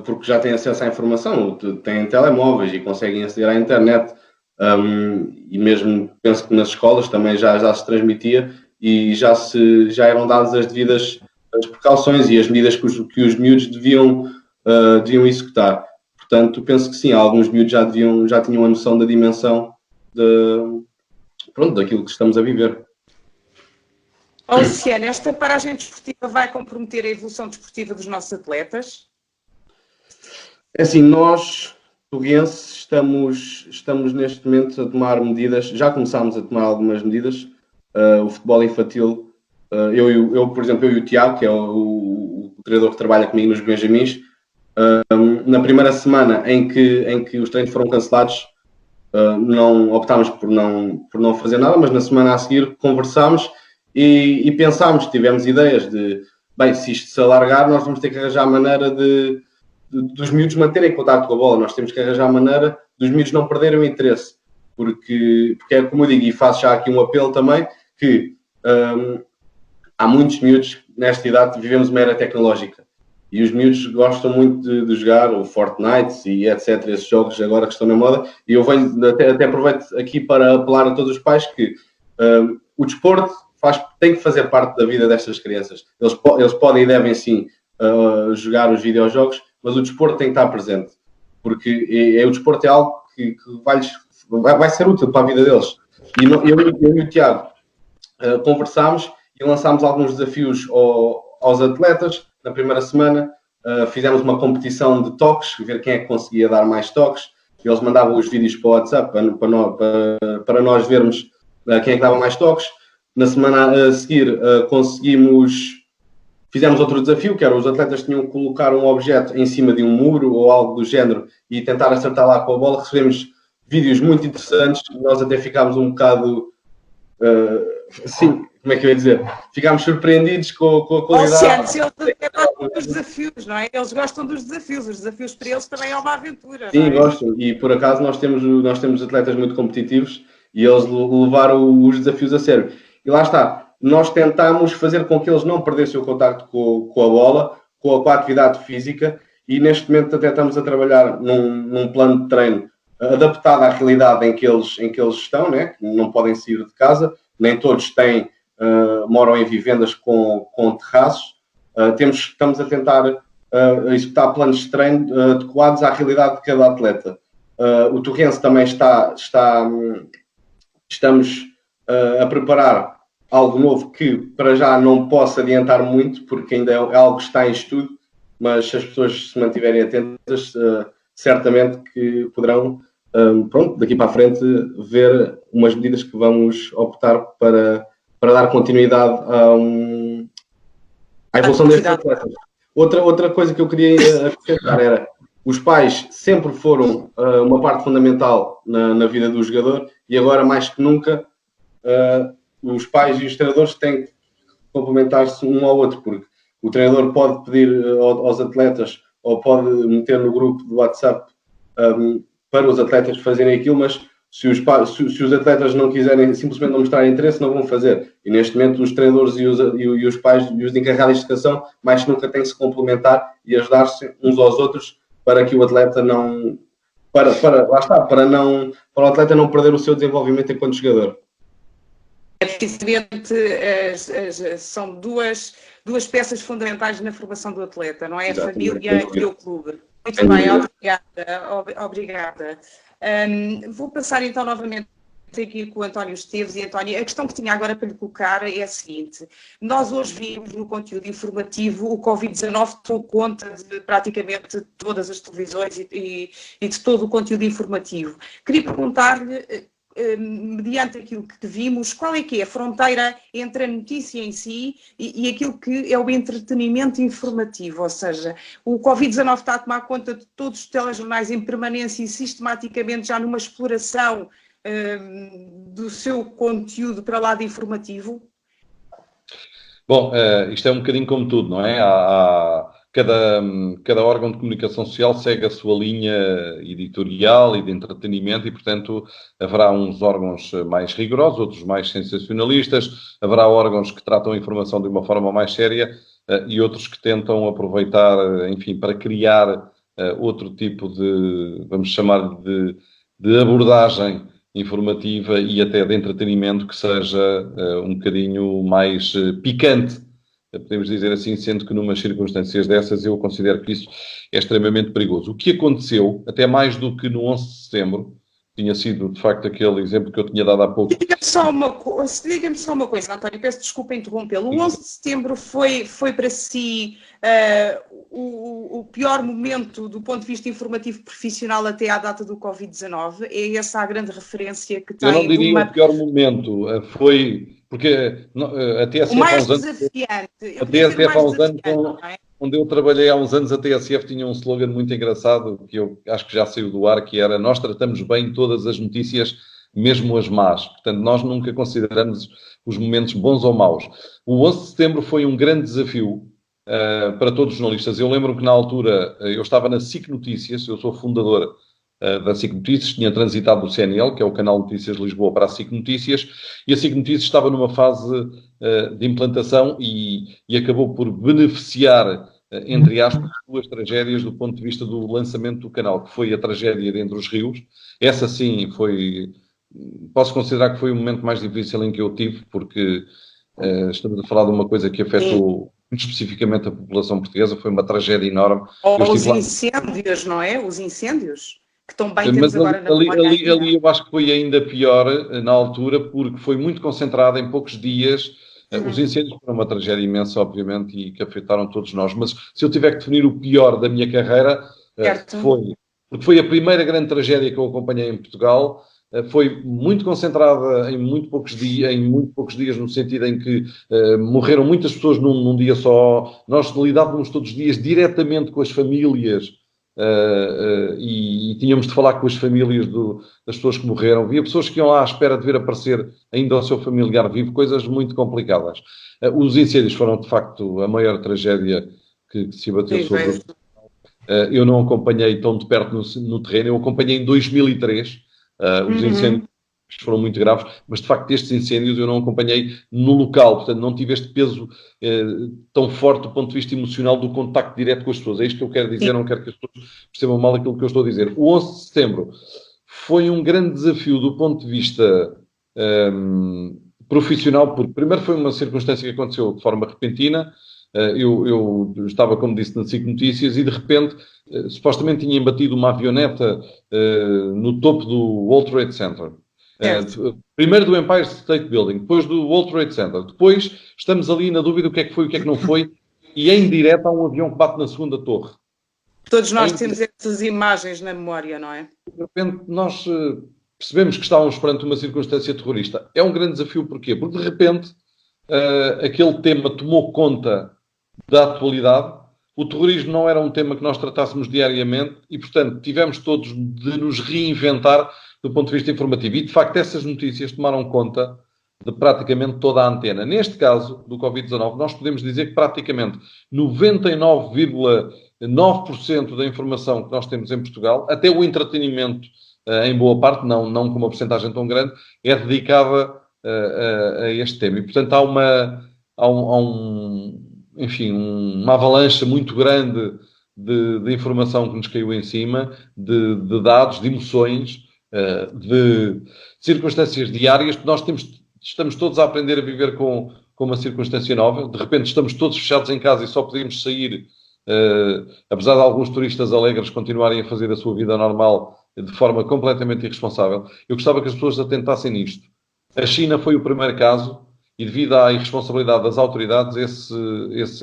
porque já têm acesso à informação, têm telemóveis e conseguem aceder à internet, e mesmo penso que nas escolas também já se transmitia e já eram dadas as devidas precauções e as medidas que os miúdos deviam executar. Portanto, penso que sim, alguns miúdos já tinham a noção da dimensão daquilo que estamos a viver. Luciano, esta paragem desportiva vai comprometer a evolução desportiva dos nossos atletas? É assim, nós, tuguenses, estamos neste momento a tomar medidas, já começámos a tomar algumas medidas. O futebol infantil, por exemplo, eu e o Tiago, que é o treinador que trabalha comigo nos Benjamins, na primeira semana em que os treinos foram cancelados, optámos por não fazer nada, mas na semana a seguir conversámos e pensámos, tivemos ideias de, bem, se isto se alargar, nós vamos ter que arranjar a maneira dos miúdos manterem contato com a bola, nós temos que arranjar a maneira dos miúdos não perderem o interesse, porque é como eu digo, e faço já aqui um apelo também, que há muitos miúdos nesta idade, vivemos uma era tecnológica e os miúdos gostam muito de jogar o Fortnite e etc, esses jogos agora que estão na moda, e eu até aproveito aqui para apelar a todos os pais que o desporto tem que fazer parte da vida destas crianças. Eles podem e devem sim jogar os videojogos, mas o desporto tem que estar presente, porque o desporto é algo que vai ser útil para a vida deles. E eu e o Tiago conversámos e lançámos alguns desafios aos atletas. Na primeira semana fizemos uma competição de toques, ver quem é que conseguia dar mais toques. Eles mandavam os vídeos para o WhatsApp para nós vermos quem é que dava mais toques. Na semana a seguir fizemos outro desafio, que era os atletas tinham que colocar um objeto em cima de um muro ou algo do género e tentar acertar lá com a bola. Recebemos vídeos muito interessantes, nós até ficámos um bocado, como é que eu ia dizer? Ficámos surpreendidos com a qualidade. Eles gostam dos desafios, não é? Eles gostam dos desafios, os desafios para eles também é uma aventura. Sim, não é? Gostam, e por acaso nós temos atletas muito competitivos e eles levaram os desafios a sério. E lá está, nós tentámos fazer com que eles não perdessem o contacto com a bola, com a atividade física, e neste momento até estamos a trabalhar num plano de treino adaptado à realidade em que eles estão, né? Não podem sair de casa, nem todos moram em vivendas com terraços. Estamos a tentar executar planos de treino adequados à realidade de cada atleta. O Torrense também estamos a preparar algo novo que para já não posso adiantar muito, porque ainda é algo que está em estudo, mas se as pessoas se mantiverem atentas, certamente que poderão, daqui para a frente, ver umas medidas que vamos optar para dar continuidade à evolução destes atletas. Outra coisa que eu queria acrescentar era, os pais sempre foram uma parte fundamental na vida do jogador e agora, mais que nunca, os pais e os treinadores têm que complementar-se um ao outro, porque o treinador pode pedir aos atletas ou pode meter no grupo do WhatsApp para os atletas fazerem aquilo, mas se os atletas não quiserem, simplesmente não mostrarem interesse, não vão fazer. E neste momento os treinadores e os pais e os encarregados de educação mais que nunca têm que se complementar e ajudar-se uns aos outros para que o atleta não... para o atleta não perder o seu desenvolvimento enquanto jogador. Precisamente são duas peças fundamentais na formação do atleta, não é? Exatamente. A família e o clube. Muito bem, obrigada. Vou passar então novamente aqui com o António Esteves. E António, a questão que tinha agora para lhe colocar é a seguinte: nós hoje vimos no conteúdo informativo o Covid-19 tomou conta de praticamente todas as televisões e de todo o conteúdo informativo. Queria perguntar-lhe mediante aquilo que vimos, qual é que é a fronteira entre a notícia em si e aquilo que é o entretenimento informativo? Ou seja, o Covid-19 está a tomar conta de todos os telejornais em permanência e sistematicamente já numa exploração do seu conteúdo para lá de informativo? Bom, isto é um bocadinho como tudo, não é? Cada órgão de comunicação social segue a sua linha editorial e de entretenimento e, portanto, haverá uns órgãos mais rigorosos, outros mais sensacionalistas, haverá órgãos que tratam a informação de uma forma mais séria e outros que tentam aproveitar, enfim, para criar outro tipo de, vamos chamar de abordagem informativa e até de entretenimento que seja um bocadinho mais picante, podemos dizer assim, sendo que numas circunstâncias dessas eu considero que isso é extremamente perigoso. O que aconteceu, até mais do que no 11 de setembro, tinha sido, de facto, aquele exemplo que eu tinha dado há pouco. Diga-me só uma coisa, António, peço desculpa interrompê-lo. O 11 de setembro foi para si o pior momento do ponto de vista informativo profissional até à data do Covid-19? É essa a grande referência que tem? Eu não diria o pior momento, foi... Porque a TSF o mais há uns desafiante. anos... A TSF há uns anos, onde eu trabalhei há uns anos, a TSF tinha um slogan muito engraçado, que eu acho que já saiu do ar, que era: nós tratamos bem todas as notícias, mesmo as más. Portanto, nós nunca consideramos os momentos bons ou maus. O 11 de setembro foi um grande desafio para todos os jornalistas. Eu lembro que na altura eu estava na SIC Notícias, eu sou fundador da SIC Notícias, tinha transitado do CNL, que é o canal Notícias de Lisboa, para a SIC Notícias, e a SIC Notícias estava numa fase de implantação e acabou por beneficiar, entre aspas, duas tragédias do ponto de vista do lançamento do canal, que foi a tragédia de Entre os Rios. Essa sim foi, posso considerar que foi o momento mais difícil em que eu tive, porque estamos a falar de uma coisa que afetou muito especificamente a população portuguesa, foi uma tragédia enorme. Ou os incêndios, não é? Os incêndios, que estão bem temos agora na memória. Ali eu acho que foi ainda pior na altura, porque foi muito concentrado em poucos dias. Os incêndios foram uma tragédia imensa, obviamente, e que afetaram todos nós. Mas se eu tiver que definir o pior da minha carreira, porque foi a primeira grande tragédia que eu acompanhei em Portugal. Foi muito concentrada em muito poucos dias, no sentido em que morreram muitas pessoas num dia só. Nós lidávamos todos os dias diretamente com as famílias e tínhamos de falar com as famílias das pessoas que morreram. Havia pessoas que iam lá à espera de ver aparecer ainda o seu familiar vivo, coisas muito complicadas. Os incêndios foram, de facto, a maior tragédia que se abateu sobre o Portugal. Eu não acompanhei tão de perto no terreno, eu acompanhei em 2003. Os incêndios foram muito graves, mas de facto estes incêndios eu não acompanhei no local, portanto não tive este peso tão forte do ponto de vista emocional do contacto direto com as pessoas. É isto que eu quero dizer, não quero que as pessoas percebam mal aquilo que eu estou a dizer. O 11 de setembro foi um grande desafio do ponto de vista profissional, porque primeiro foi uma circunstância que aconteceu de forma repentina. Eu estava, como disse, na SIC Notícias e de repente supostamente tinha embatido uma avioneta no topo do World Trade Center. Primeiro do Empire State Building, depois do World Trade Center. Depois estamos ali na dúvida o que é que foi, o que é que não foi, e em direto há um avião que bate na segunda torre. Todos nós temos essas imagens na memória, não é? De repente nós percebemos que estávamos perante uma circunstância terrorista. É um grande desafio, porquê? Porque de repente aquele tema tomou conta da atualidade. O terrorismo não era um tema que nós tratássemos diariamente e, portanto, tivemos todos de nos reinventar do ponto de vista informativo. E, de facto, essas notícias tomaram conta de praticamente toda a antena. Neste caso do Covid-19, nós podemos dizer que praticamente 99,9% da informação que nós temos em Portugal, até o entretenimento, em boa parte, não com uma porcentagem tão grande, é dedicada a este tema. E, portanto, há uma avalanche muito grande de informação que nos caiu em cima, de dados, de emoções, de circunstâncias diárias, que nós estamos todos a aprender a viver com uma circunstância nova. De repente estamos todos fechados em casa e só podemos sair, apesar de alguns turistas alegres continuarem a fazer a sua vida normal de forma completamente irresponsável. Eu gostava que as pessoas atentassem nisto. A China foi o primeiro caso e, devido à irresponsabilidade das autoridades,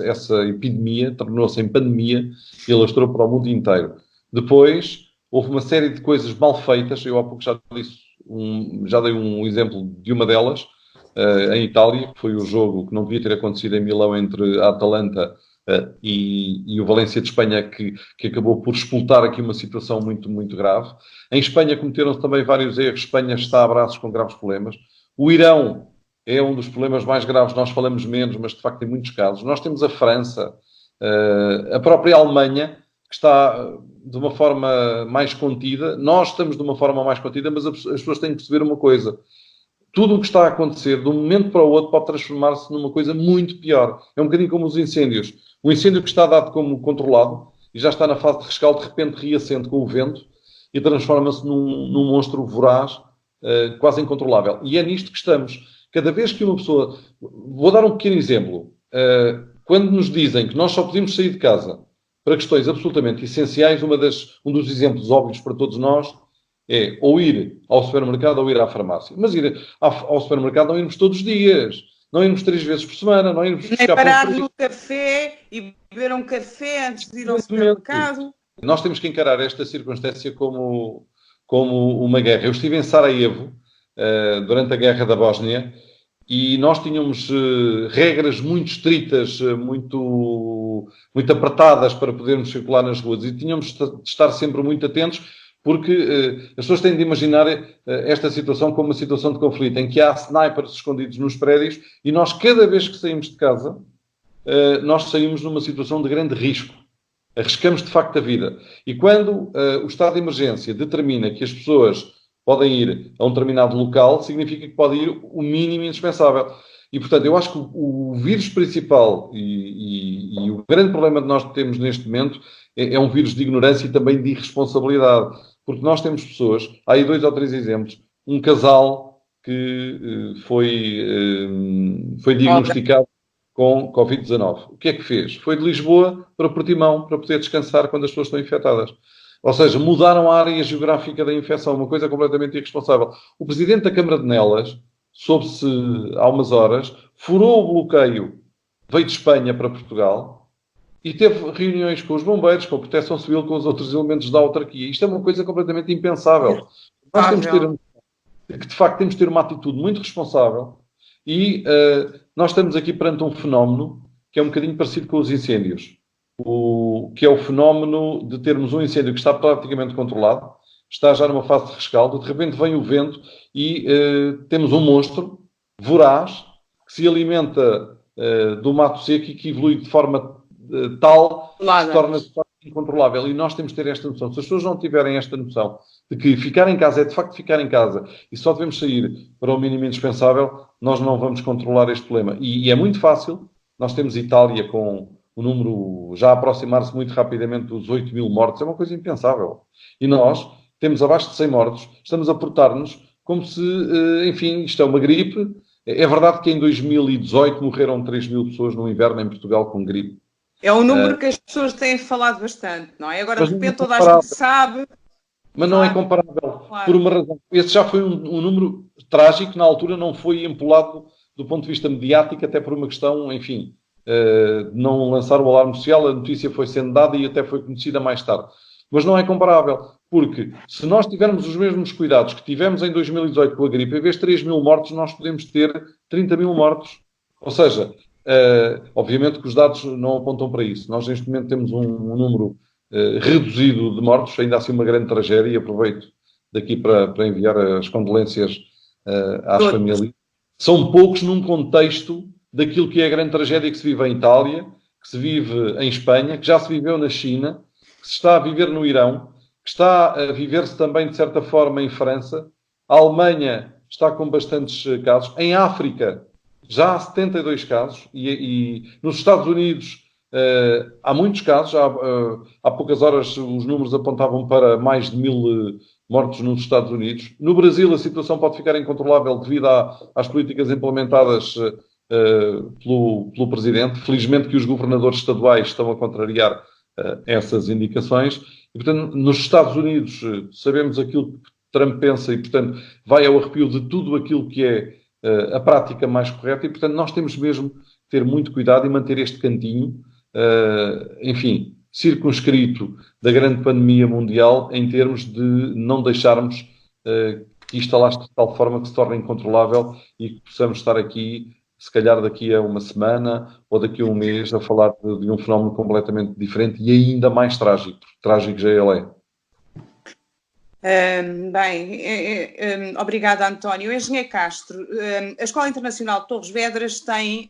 essa epidemia tornou-se em pandemia e alastrou para o mundo inteiro. Depois, houve uma série de coisas mal feitas. Eu há pouco já disse já dei um exemplo de uma delas, em Itália, que foi o jogo que não devia ter acontecido em Milão entre a Atalanta e o Valência de Espanha, que acabou por explotar aqui uma situação muito, muito grave. Em Espanha cometeram-se também vários erros. Espanha está a braços com graves problemas. O Irão é um dos problemas mais graves. Nós falamos menos, mas de facto em muitos casos. Nós temos a França, a própria Alemanha, que está de uma forma mais contida. Nós estamos de uma forma mais contida, mas as pessoas têm que perceber uma coisa. Tudo o que está a acontecer, de um momento para o outro, pode transformar-se numa coisa muito pior. É um bocadinho como os incêndios. O incêndio que está dado como controlado e já está na fase de rescaldo, de repente reacende com o vento e transforma-se num monstro voraz, quase incontrolável. E é nisto que estamos. Cada vez que uma pessoa... Vou dar um pequeno exemplo. Quando nos dizem que nós só podemos sair de casa para questões absolutamente essenciais, um dos exemplos óbvios para todos nós é ou ir ao supermercado ou ir à farmácia. Mas ir ao supermercado não irmos todos os dias, não irmos 3 vezes por semana, não irmos nem parar no café e beber um café antes de ir ao supermercado. Nós temos que encarar esta circunstância como uma guerra. Eu estive em Sarajevo durante a guerra da Bósnia e nós tínhamos regras muito estritas, muito apertadas para podermos circular nas ruas e tínhamos de estar sempre muito atentos, porque as pessoas têm de imaginar esta situação como uma situação de conflito, em que há snipers escondidos nos prédios e nós, cada vez que saímos de casa, nós saímos numa situação de grande risco. Arriscamos, de facto, a vida. E quando o estado de emergência determina que as pessoas podem ir a um determinado local, significa que pode ir o mínimo indispensável. E, portanto, eu acho que o vírus principal e o grande problema que nós temos neste momento é um vírus de ignorância e também de irresponsabilidade. Porque nós temos pessoas, há aí 2 ou 3 exemplos, um casal que foi diagnosticado com Covid-19. O que é que fez? Foi de Lisboa para Portimão para poder descansar quando as pessoas estão infectadas. Ou seja, mudaram a área geográfica da infecção, uma coisa completamente irresponsável. O presidente da Câmara de Nelas, soube-se há umas horas, furou o bloqueio, veio de Espanha para Portugal e teve reuniões com os bombeiros, com a Proteção Civil, com os outros elementos da autarquia. Isto é uma coisa completamente impensável. Nós temos de facto, temos de ter uma atitude muito responsável e nós estamos aqui perante um fenómeno que é um bocadinho parecido com os incêndios. Que é o fenómeno de termos um incêndio que está praticamente controlado, está já numa fase de rescaldo, de repente vem o vento e temos um monstro voraz que se alimenta do mato seco e que evolui de forma tal que se torna de facto incontrolável. E nós temos de ter esta noção. Se as pessoas não tiverem esta noção de que ficar em casa é de facto ficar em casa e só devemos sair para o mínimo indispensável, nós não vamos controlar este problema. E é muito fácil. Nós temos Itália com o número já a aproximar-se muito rapidamente dos 8.000 mortos. É uma coisa impensável. E nós temos abaixo de 100 mortos. Estamos a portar-nos como se, enfim, isto é uma gripe. É verdade que em 2018 morreram 3.000 pessoas no inverno em Portugal com gripe. É um número que as pessoas têm falado bastante, não é? Agora, de repente, toda a gente sabe. Mas não é comparável, por uma razão. Esse já foi um número trágico, na altura não foi empolado do ponto de vista mediático, até por uma questão, enfim, de não lançar o alarme social. A notícia foi sendo dada e até foi conhecida mais tarde. Mas não é comparável, porque se nós tivermos os mesmos cuidados que tivemos em 2018 com a gripe, em vez de 3.000 mortos, nós podemos ter 30.000 mortos. Ou seja, obviamente que os dados não apontam para isso. Nós, neste momento, temos um número reduzido de mortos, ainda assim uma grande tragédia, e aproveito daqui para enviar as condolências às famílias. São poucos num contexto daquilo que é a grande tragédia que se vive em Itália, que se vive em Espanha, que já se viveu na China, que se está a viver no Irão, que está a viver-se também, de certa forma, em França. A Alemanha está com bastantes casos. Em África, já há 72 casos. E nos Estados Unidos há muitos casos. Há poucas horas os números apontavam para mais de 1.000 mortos nos Estados Unidos. No Brasil a situação pode ficar incontrolável devido às políticas implementadas pelo Presidente. Felizmente que os governadores estaduais estão a contrariar essas indicações. E, portanto, nos Estados Unidos sabemos aquilo que Trump pensa e, portanto, vai ao arrepio de tudo aquilo que é a prática mais correta e, portanto, nós temos mesmo que ter muito cuidado e manter este cantinho, enfim, circunscrito da grande pandemia mundial em termos de não deixarmos que isto alastre de tal forma que se torne incontrolável e que possamos estar aqui, se calhar daqui a uma semana ou daqui a um mês, a falar de um fenómeno completamente diferente e ainda mais trágico, porque trágico já ele é. Obrigada, António. Engenheiro Castro, a Escola Internacional de Torres Vedras tem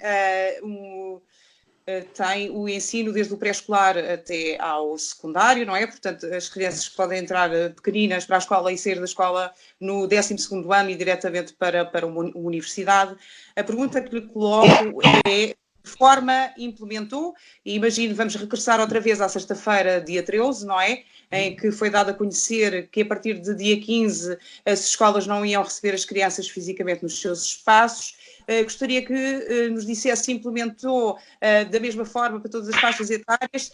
o ensino desde o pré-escolar até ao secundário, não é? Portanto, as crianças podem entrar pequeninas para a escola e sair da escola no 12º ano e diretamente para uma universidade. A pergunta que lhe coloco é: de forma implementou, e imagino, vamos regressar outra vez à sexta-feira, dia 13, não é? Em que foi dado a conhecer que a partir de dia 15 as escolas não iam receber as crianças fisicamente nos seus espaços. Gostaria que nos dissesse se implementou da mesma forma para todas as faixas etárias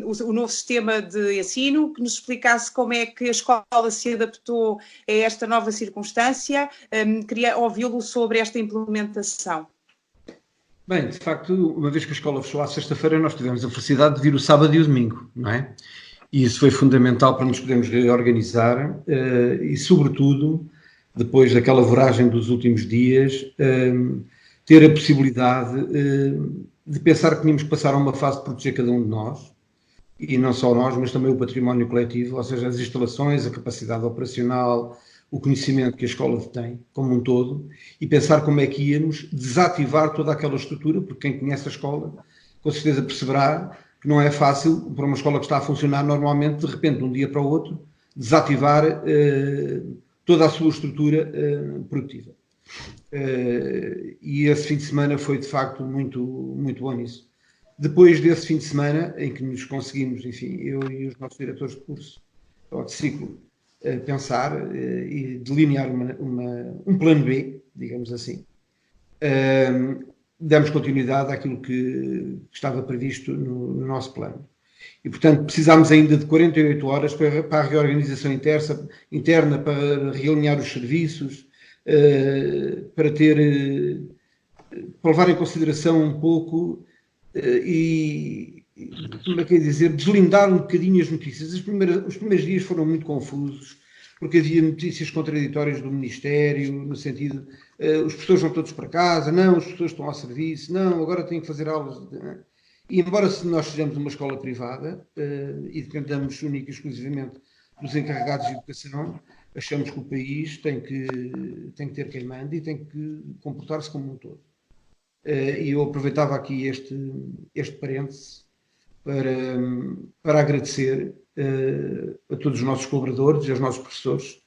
o novo sistema de ensino, que nos explicasse como é que a escola se adaptou a esta nova circunstância. Queria ouvi-lo sobre esta implementação. Bem, de facto, uma vez que a escola fechou à sexta-feira, nós tivemos a felicidade de vir o sábado e o domingo, não é? E isso foi fundamental para nos podermos reorganizar e, sobretudo, depois daquela voragem dos últimos dias, ter a possibilidade de pensar que tínhamos que passar a uma fase de proteger cada um de nós, e não só nós, mas também o património coletivo, ou seja, as instalações, a capacidade operacional, o conhecimento que a escola tem como um todo, e pensar como é que íamos desativar toda aquela estrutura, porque quem conhece a escola, com certeza perceberá que não é fácil para uma escola que está a funcionar normalmente, de repente, de um dia para o outro, desativar toda a sua estrutura produtiva. E esse fim de semana foi, de facto, muito, muito bom nisso. Depois desse fim de semana, em que nos conseguimos, enfim, eu e os nossos diretores de curso, ou de ciclo, pensar e delinear um plano B, digamos assim, demos continuidade àquilo que estava previsto no nosso plano. E, portanto, precisámos ainda de 48 horas para a reorganização interna, para realinhar os serviços, para levar em consideração um pouco como é que é dizer, deslindar um bocadinho as notícias. Os primeiros dias foram muito confusos, porque havia notícias contraditórias do Ministério, no sentido, os professores vão todos para casa, não, os professores estão ao serviço, não, agora têm que fazer aulas. E embora nós sejamos uma escola privada e dependamos única e exclusivamente dos encarregados de educação, achamos que o país tem que ter quem manda e tem que comportar-se como um todo. E eu aproveitava aqui este parêntese para agradecer a todos os nossos colaboradores e aos nossos professores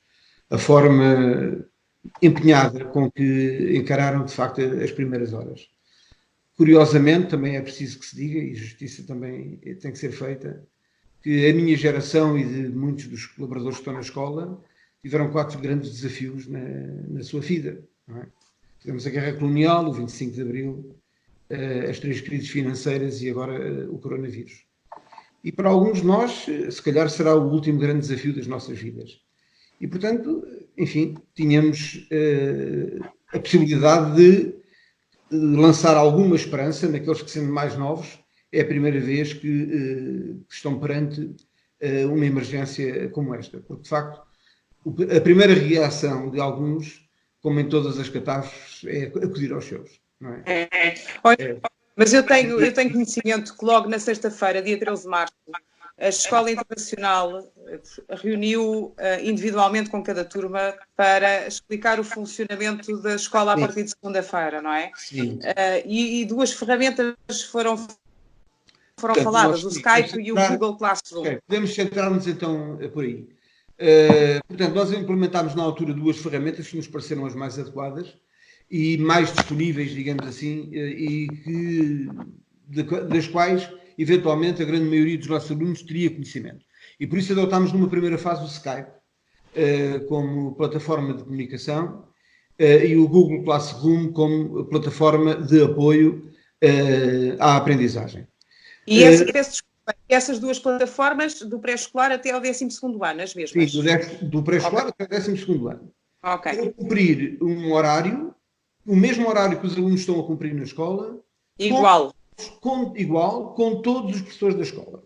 a forma empenhada com que encararam, de facto, as primeiras horas. Curiosamente, também é preciso que se diga, e justiça também tem que ser feita, que a minha geração e de muitos dos colaboradores que estão na escola tiveram 4 grandes desafios na sua vida, não é? Tivemos a Guerra Colonial, o 25 de Abril, as 3 crises financeiras e agora o coronavírus. E para alguns de nós, se calhar será o último grande desafio das nossas vidas. E, portanto, enfim, tínhamos a possibilidade de lançar alguma esperança naqueles que, sendo mais novos, é a primeira vez que estão perante uma emergência como esta. Porque, de facto, a primeira reação de alguns, como em todas as catástrofes, é acudir aos seus. Não é? Mas eu tenho conhecimento que logo na sexta-feira, dia 13 de março, a Escola Internacional reuniu individualmente com cada turma para explicar o funcionamento da escola a partir de segunda-feira, não é? Sim. E 2 ferramentas foram faladas, o Skype e o Google Classroom. Okay. Podemos centrar-nos então por aí. Portanto, nós implementámos na altura 2 ferramentas que nos pareceram as mais adequadas e mais disponíveis, digamos assim, das quais, eventualmente, a grande maioria dos nossos alunos teria conhecimento. E por isso adotámos numa primeira fase o Skype como plataforma de comunicação e o Google Classroom como plataforma de apoio à aprendizagem. E essas 2 plataformas, do pré-escolar até ao 12º ano, as mesmas? Sim, do pré-escolar até o 12º ano. Ok. Para cumprir um horário, o mesmo horário que os alunos estão a cumprir na escola. Igual. Com todos os professores da escola.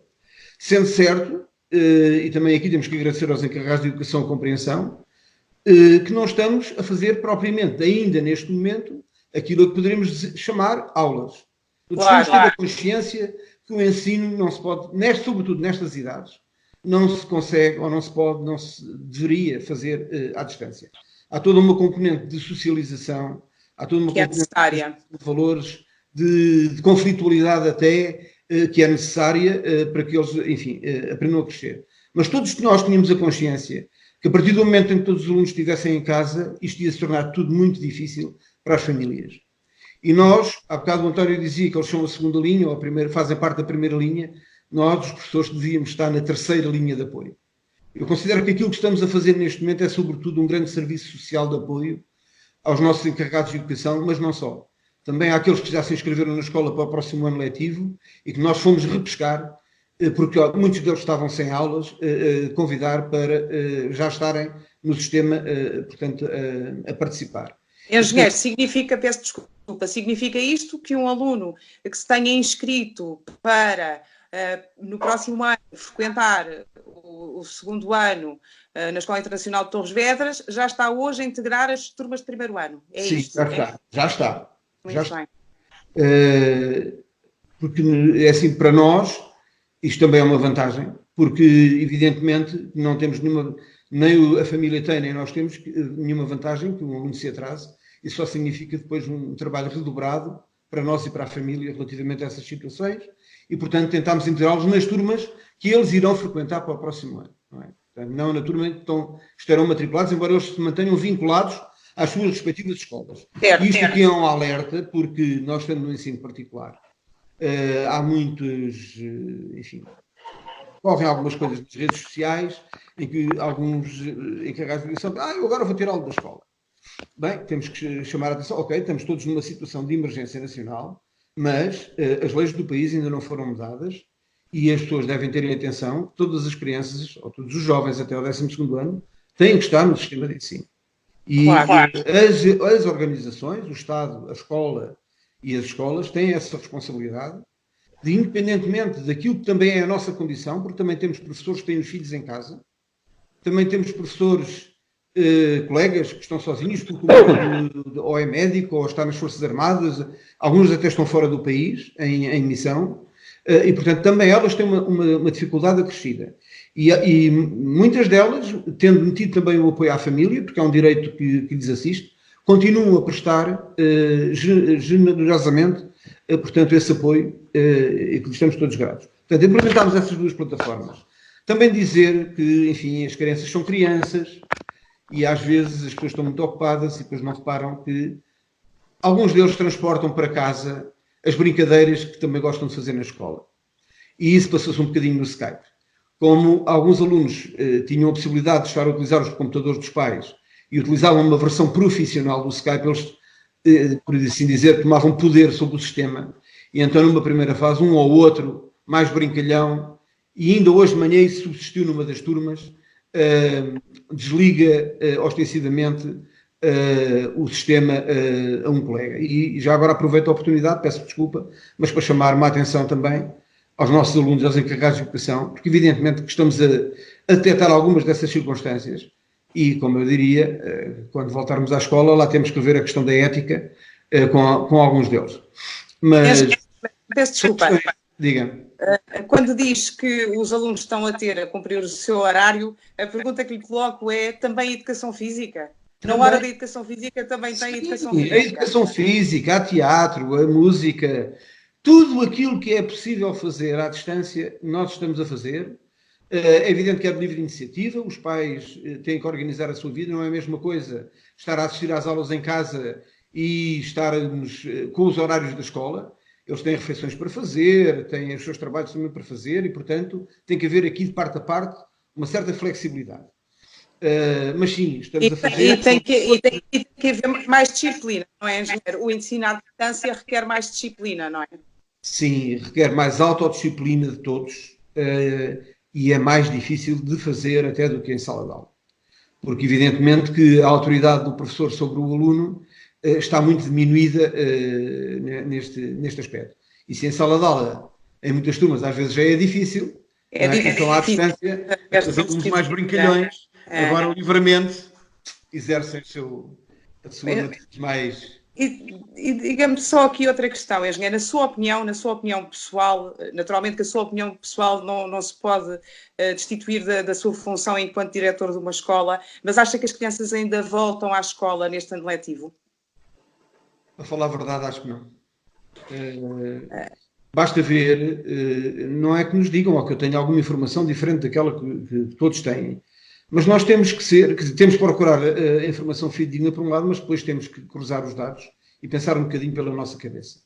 Sendo certo, e também aqui temos que agradecer aos encarregados de educação a compreensão, que não estamos a fazer propriamente, ainda neste momento, aquilo que poderíamos chamar aulas. Todos temos que ter a consciência que o ensino não se pode, sobretudo nestas idades, não se consegue ou não se pode, não se deveria fazer à distância. Há toda uma componente de socialização, há toda uma componente de valores, de conflitualidade até, que é necessária para que eles, enfim, aprendam a crescer. Mas todos nós tínhamos a consciência que a partir do momento em que todos os alunos estivessem em casa, isto ia se tornar tudo muito difícil para as famílias. E nós, há bocado o António dizia que eles são a segunda linha, ou a primeira, fazem parte da primeira linha, nós, os professores, devíamos estar na terceira linha de apoio. Eu considero que aquilo que estamos a fazer neste momento é, sobretudo, um grande serviço social de apoio aos nossos encarregados de educação, mas não só. Também há aqueles que já se inscreveram na escola para o próximo ano letivo e que nós fomos repescar, porque muitos deles estavam sem aulas, convidar para já estarem no sistema, portanto, a participar. Engenheiro, significa, peço desculpa, significa isto que um aluno que se tenha inscrito para, no próximo ano, frequentar o segundo ano na Escola Internacional de Torres Vedras, já está hoje a integrar as turmas de primeiro ano? É sim, isto? Já está. Muito bem. Porque, é assim, para nós, isto também é uma vantagem, porque, evidentemente, não temos nenhuma, nem a família tem, nem nós temos nenhuma vantagem que um aluno se atrase. Isso só significa depois um trabalho redobrado para nós e para a família relativamente a essas situações e, portanto, tentámos integrá-los nas turmas que eles irão frequentar para o próximo ano. Não é? Portanto, não na turma que estarão matriculados, embora eles se mantenham vinculados às suas respectivas escolas. Isto aqui é um alerta, porque nós estamos no ensino particular. Há muitos, enfim, correm algumas coisas nas redes sociais em que alguns encarregados de educação eu agora vou tirá-lo da escola. Bem, temos que chamar a atenção. Ok, estamos todos numa situação de emergência nacional, mas as leis do país ainda não foram mudadas e as pessoas devem ter em atenção que todas as crianças, ou todos os jovens até o 12º ano, têm que estar no sistema de ensino. E as organizações, o Estado, a escola e as escolas têm essa responsabilidade de, independentemente daquilo que também é a nossa condição, porque também temos professores que têm os filhos em casa, também temos professores, colegas que estão sozinhos, porque ou é médico, ou está nas Forças Armadas, alguns até estão fora do país, em missão, e, portanto, também elas têm uma dificuldade acrescida. E muitas delas, tendo metido também o apoio à família, porque é um direito que lhes assiste, continuam a prestar generosamente, portanto, esse apoio e que lhes estamos todos gratos. Portanto, implementámos essas duas plataformas. Também dizer que, enfim, as crianças são crianças e às vezes as pessoas estão muito ocupadas e depois não reparam que alguns deles transportam para casa as brincadeiras que também gostam de fazer na escola. E isso passou-se um bocadinho no Skype. Como alguns alunos tinham a possibilidade de estar a utilizar os computadores dos pais e utilizavam uma versão profissional do Skype, eles, por assim dizer, tomavam poder sobre o sistema. E então, numa primeira fase, um ou outro, mais brincalhão, e ainda hoje de manhã isso subsistiu numa das turmas, desliga ostensivamente o sistema a um colega. E já agora aproveito a oportunidade, peço desculpa, mas para chamar uma atenção também aos nossos alunos, aos encarregados de educação, porque evidentemente que estamos a detectar algumas dessas circunstâncias e, como eu diria, quando voltarmos à escola, lá temos que ver a questão da ética com alguns deles. Mas... Peço desculpa. Diga. Quando diz que os alunos estão a cumprir o seu horário, a pergunta que lhe coloco é também educação física? Na hora da educação física também tem educação física? A educação física, há teatro, a música, tudo aquilo que é possível fazer à distância, nós estamos a fazer. É evidente que é de livre iniciativa, os pais têm que organizar a sua vida, não é a mesma coisa estar a assistir às aulas em casa e estarmos com os horários da escola. Eles têm refeições para fazer, têm os seus trabalhos também para fazer e, portanto, tem que haver aqui, de parte a parte, uma certa flexibilidade. Mas sim, estamos a fazer... E tem que haver mais disciplina, não é, engenheiro? O ensino à distância requer mais disciplina, não é? Sim, requer mais autodisciplina de todos e é mais difícil de fazer até do que em sala de aula. Porque, evidentemente, que a autoridade do professor sobre o aluno está muito diminuída neste aspecto. E se em sala de aula, em muitas turmas, às vezes já é difícil, então à distância, os alunos mais brincalhões, agora livremente, exercem a sua matriz mais... E diga-me só aqui outra questão, engenheiro, na sua opinião pessoal, naturalmente que a sua opinião pessoal não se pode destituir da sua função enquanto diretor de uma escola, mas acha que as crianças ainda voltam à escola neste ano letivo? A falar a verdade, acho que não. Basta ver, não é que nos digam ou que eu tenha alguma informação diferente daquela que todos têm, mas nós temos que procurar a informação fidedigna por um lado, mas depois temos que cruzar os dados e pensar um bocadinho pela nossa cabeça.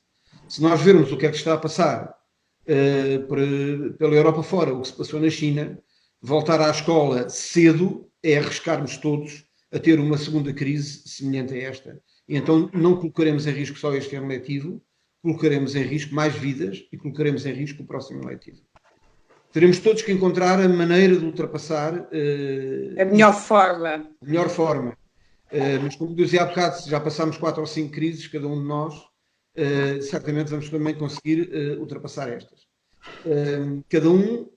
Se nós vermos o que é que está a passar pela Europa fora, o que se passou na China, voltar à escola cedo é arriscarmos todos a ter uma segunda crise semelhante a esta. E então não colocaremos em risco só este ano letivo, colocaremos em risco mais vidas e colocaremos em risco o próximo letivo. Teremos todos que encontrar a maneira de ultrapassar... a melhor forma. Mas como dizia há bocado, já passámos 4 ou 5 crises, cada um de nós, certamente vamos também conseguir ultrapassar estas. Cada um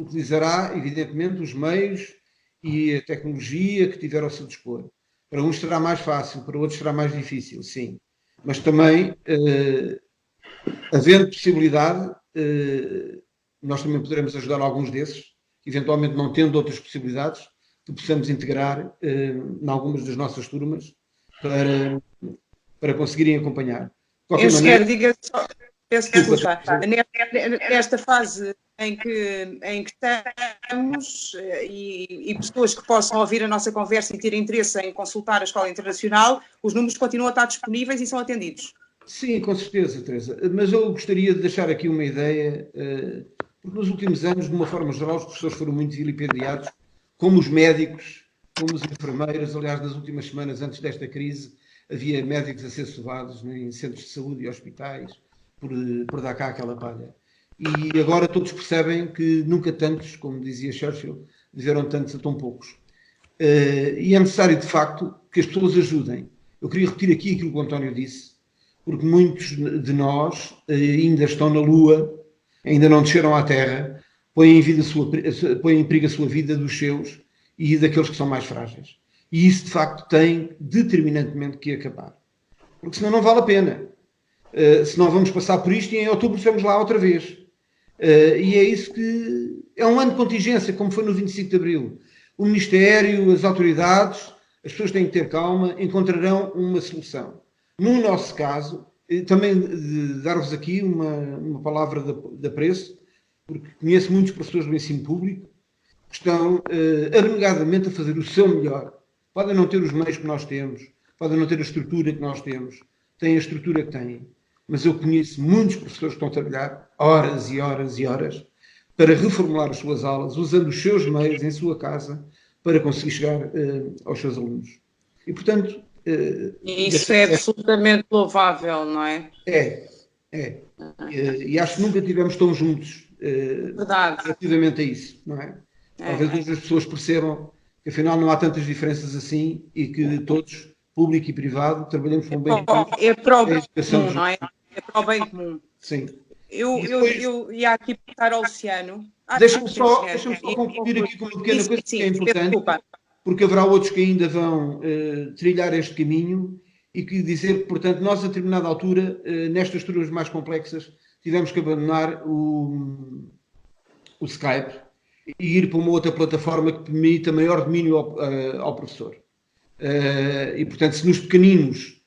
utilizará, evidentemente, os meios e a tecnologia que tiver ao seu dispor. Para uns será mais fácil, para outros será mais difícil, sim. Mas também, havendo possibilidade, nós também poderemos ajudar alguns desses, eventualmente não tendo outras possibilidades, que possamos integrar em algumas das nossas turmas para conseguirem acompanhar. Eu sequer diga só, peço desculpa, nesta fase em que estamos e pessoas que possam ouvir a nossa conversa e terem interesse em consultar a Escola Internacional, os números continuam a estar disponíveis e são atendidos. Sim, com certeza, Teresa. Mas eu gostaria de deixar aqui uma ideia, porque nos últimos anos, de uma forma geral, os professores foram muito vilipendiados, como os médicos, como os enfermeiros. Aliás, nas últimas semanas, antes desta crise, havia médicos a ser sovados em centros de saúde e hospitais por dar cá aquela palha. E agora todos percebem que nunca tantos, como dizia Churchill, viveram tantos a tão poucos. E é necessário, de facto, que as pessoas ajudem. Eu queria repetir aqui aquilo que o António disse, porque muitos de nós ainda estão na Lua, ainda não desceram à Terra, põem em perigo a sua vida, dos seus e daqueles que são mais frágeis. E isso, de facto, tem determinantemente que acabar. Porque senão não vale a pena. Senão vamos passar por isto e em outubro estamos lá outra vez. E é isso que... É um ano de contingência, como foi no 25 de Abril. O Ministério, as autoridades, as pessoas têm que ter calma, encontrarão uma solução. No nosso caso, também dar-vos aqui uma palavra de apreço, porque conheço muitos professores do ensino público que estão abnegadamente a fazer o seu melhor. Podem não ter os meios que nós temos, podem não ter a estrutura que nós temos, têm a estrutura que têm. Mas eu conheço muitos professores que estão a trabalhar horas e horas e horas para reformular as suas aulas, usando os seus meios em sua casa para conseguir chegar aos seus alunos. E, portanto... Isso é absolutamente louvável, não é? E acho que nunca estivemos tão juntos relativamente a isso, não é? Talvez hoje as pessoas percebam que afinal não há tantas diferenças assim e que todos, público e privado, trabalhamos com o bem comum. É para o bem comum, não é? É para o bem comum. Sim. Eu ia aqui perguntar ao Luciano. Deixa-me só concluir aqui com uma pequena coisa que é importante, porque haverá outros que ainda vão trilhar este caminho e que dizer que, portanto, nós a determinada altura, nestas turmas mais complexas, tivemos que abandonar o Skype e ir para uma outra plataforma que permita maior domínio ao professor. E, portanto, se nos pequeninos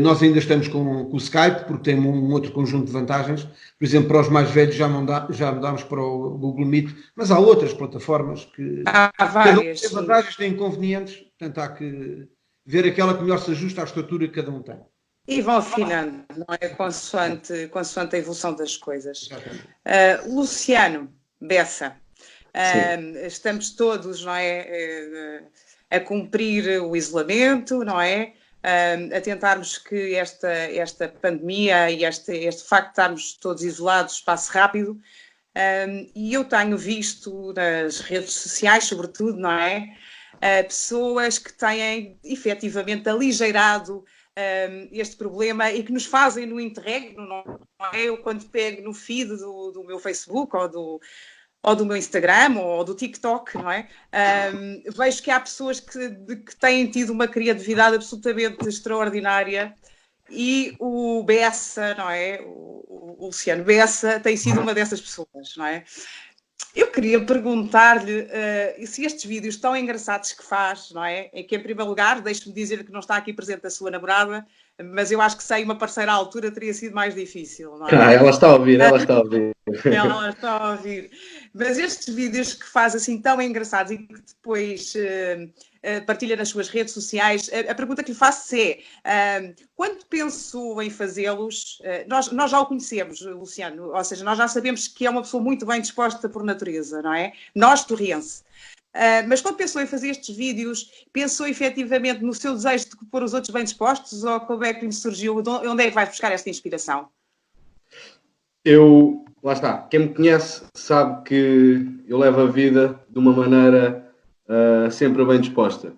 nós ainda estamos com o Skype, porque tem um outro conjunto de vantagens. Por exemplo, para os mais velhos já mudámos para o Google Meet, mas há outras plataformas que... Há várias. Tem vantagens, tem inconvenientes, portanto há que ver aquela que melhor se ajusta à estrutura que cada um tem. E vão afinando, não é? Consoante a evolução das coisas. Luciano Bessa, estamos todos, não é, a cumprir o isolamento, não é? A tentarmos que esta pandemia e este facto de estarmos todos isolados passe rápido. E eu tenho visto nas redes sociais, sobretudo, não é? Pessoas que têm efetivamente aligeirado este problema e que nos fazem no interregno, não é? Eu quando pego no feed do meu Facebook ou do meu Instagram, ou do TikTok, não é? Vejo que há pessoas que têm tido uma criatividade absolutamente extraordinária e o Bessa, não é? O Luciano Bessa tem sido uma dessas pessoas, não é? Eu queria perguntar-lhe se estes vídeos tão engraçados que faz, não é? Em que, em primeiro lugar, deixe-me dizer que não está aqui presente a sua namorada, mas eu acho que sem uma parceira à altura teria sido mais difícil, não é? Ela está a ouvir, ela está a ouvir. Ela está a ouvir. Mas estes vídeos que faz assim tão engraçados e que depois partilha nas suas redes sociais, a pergunta que lhe faço é, quando pensou em fazê-los, nós já o conhecemos, Luciano, ou seja, nós já sabemos que é uma pessoa muito bem disposta por natureza, não é? Nós, torriense. Mas quando pensou em fazer estes vídeos, pensou efetivamente no seu desejo de pôr os outros bem dispostos ou como é que lhe surgiu? Onde é que vai buscar esta inspiração? Lá está, quem me conhece sabe que eu levo a vida de uma maneira sempre bem disposta.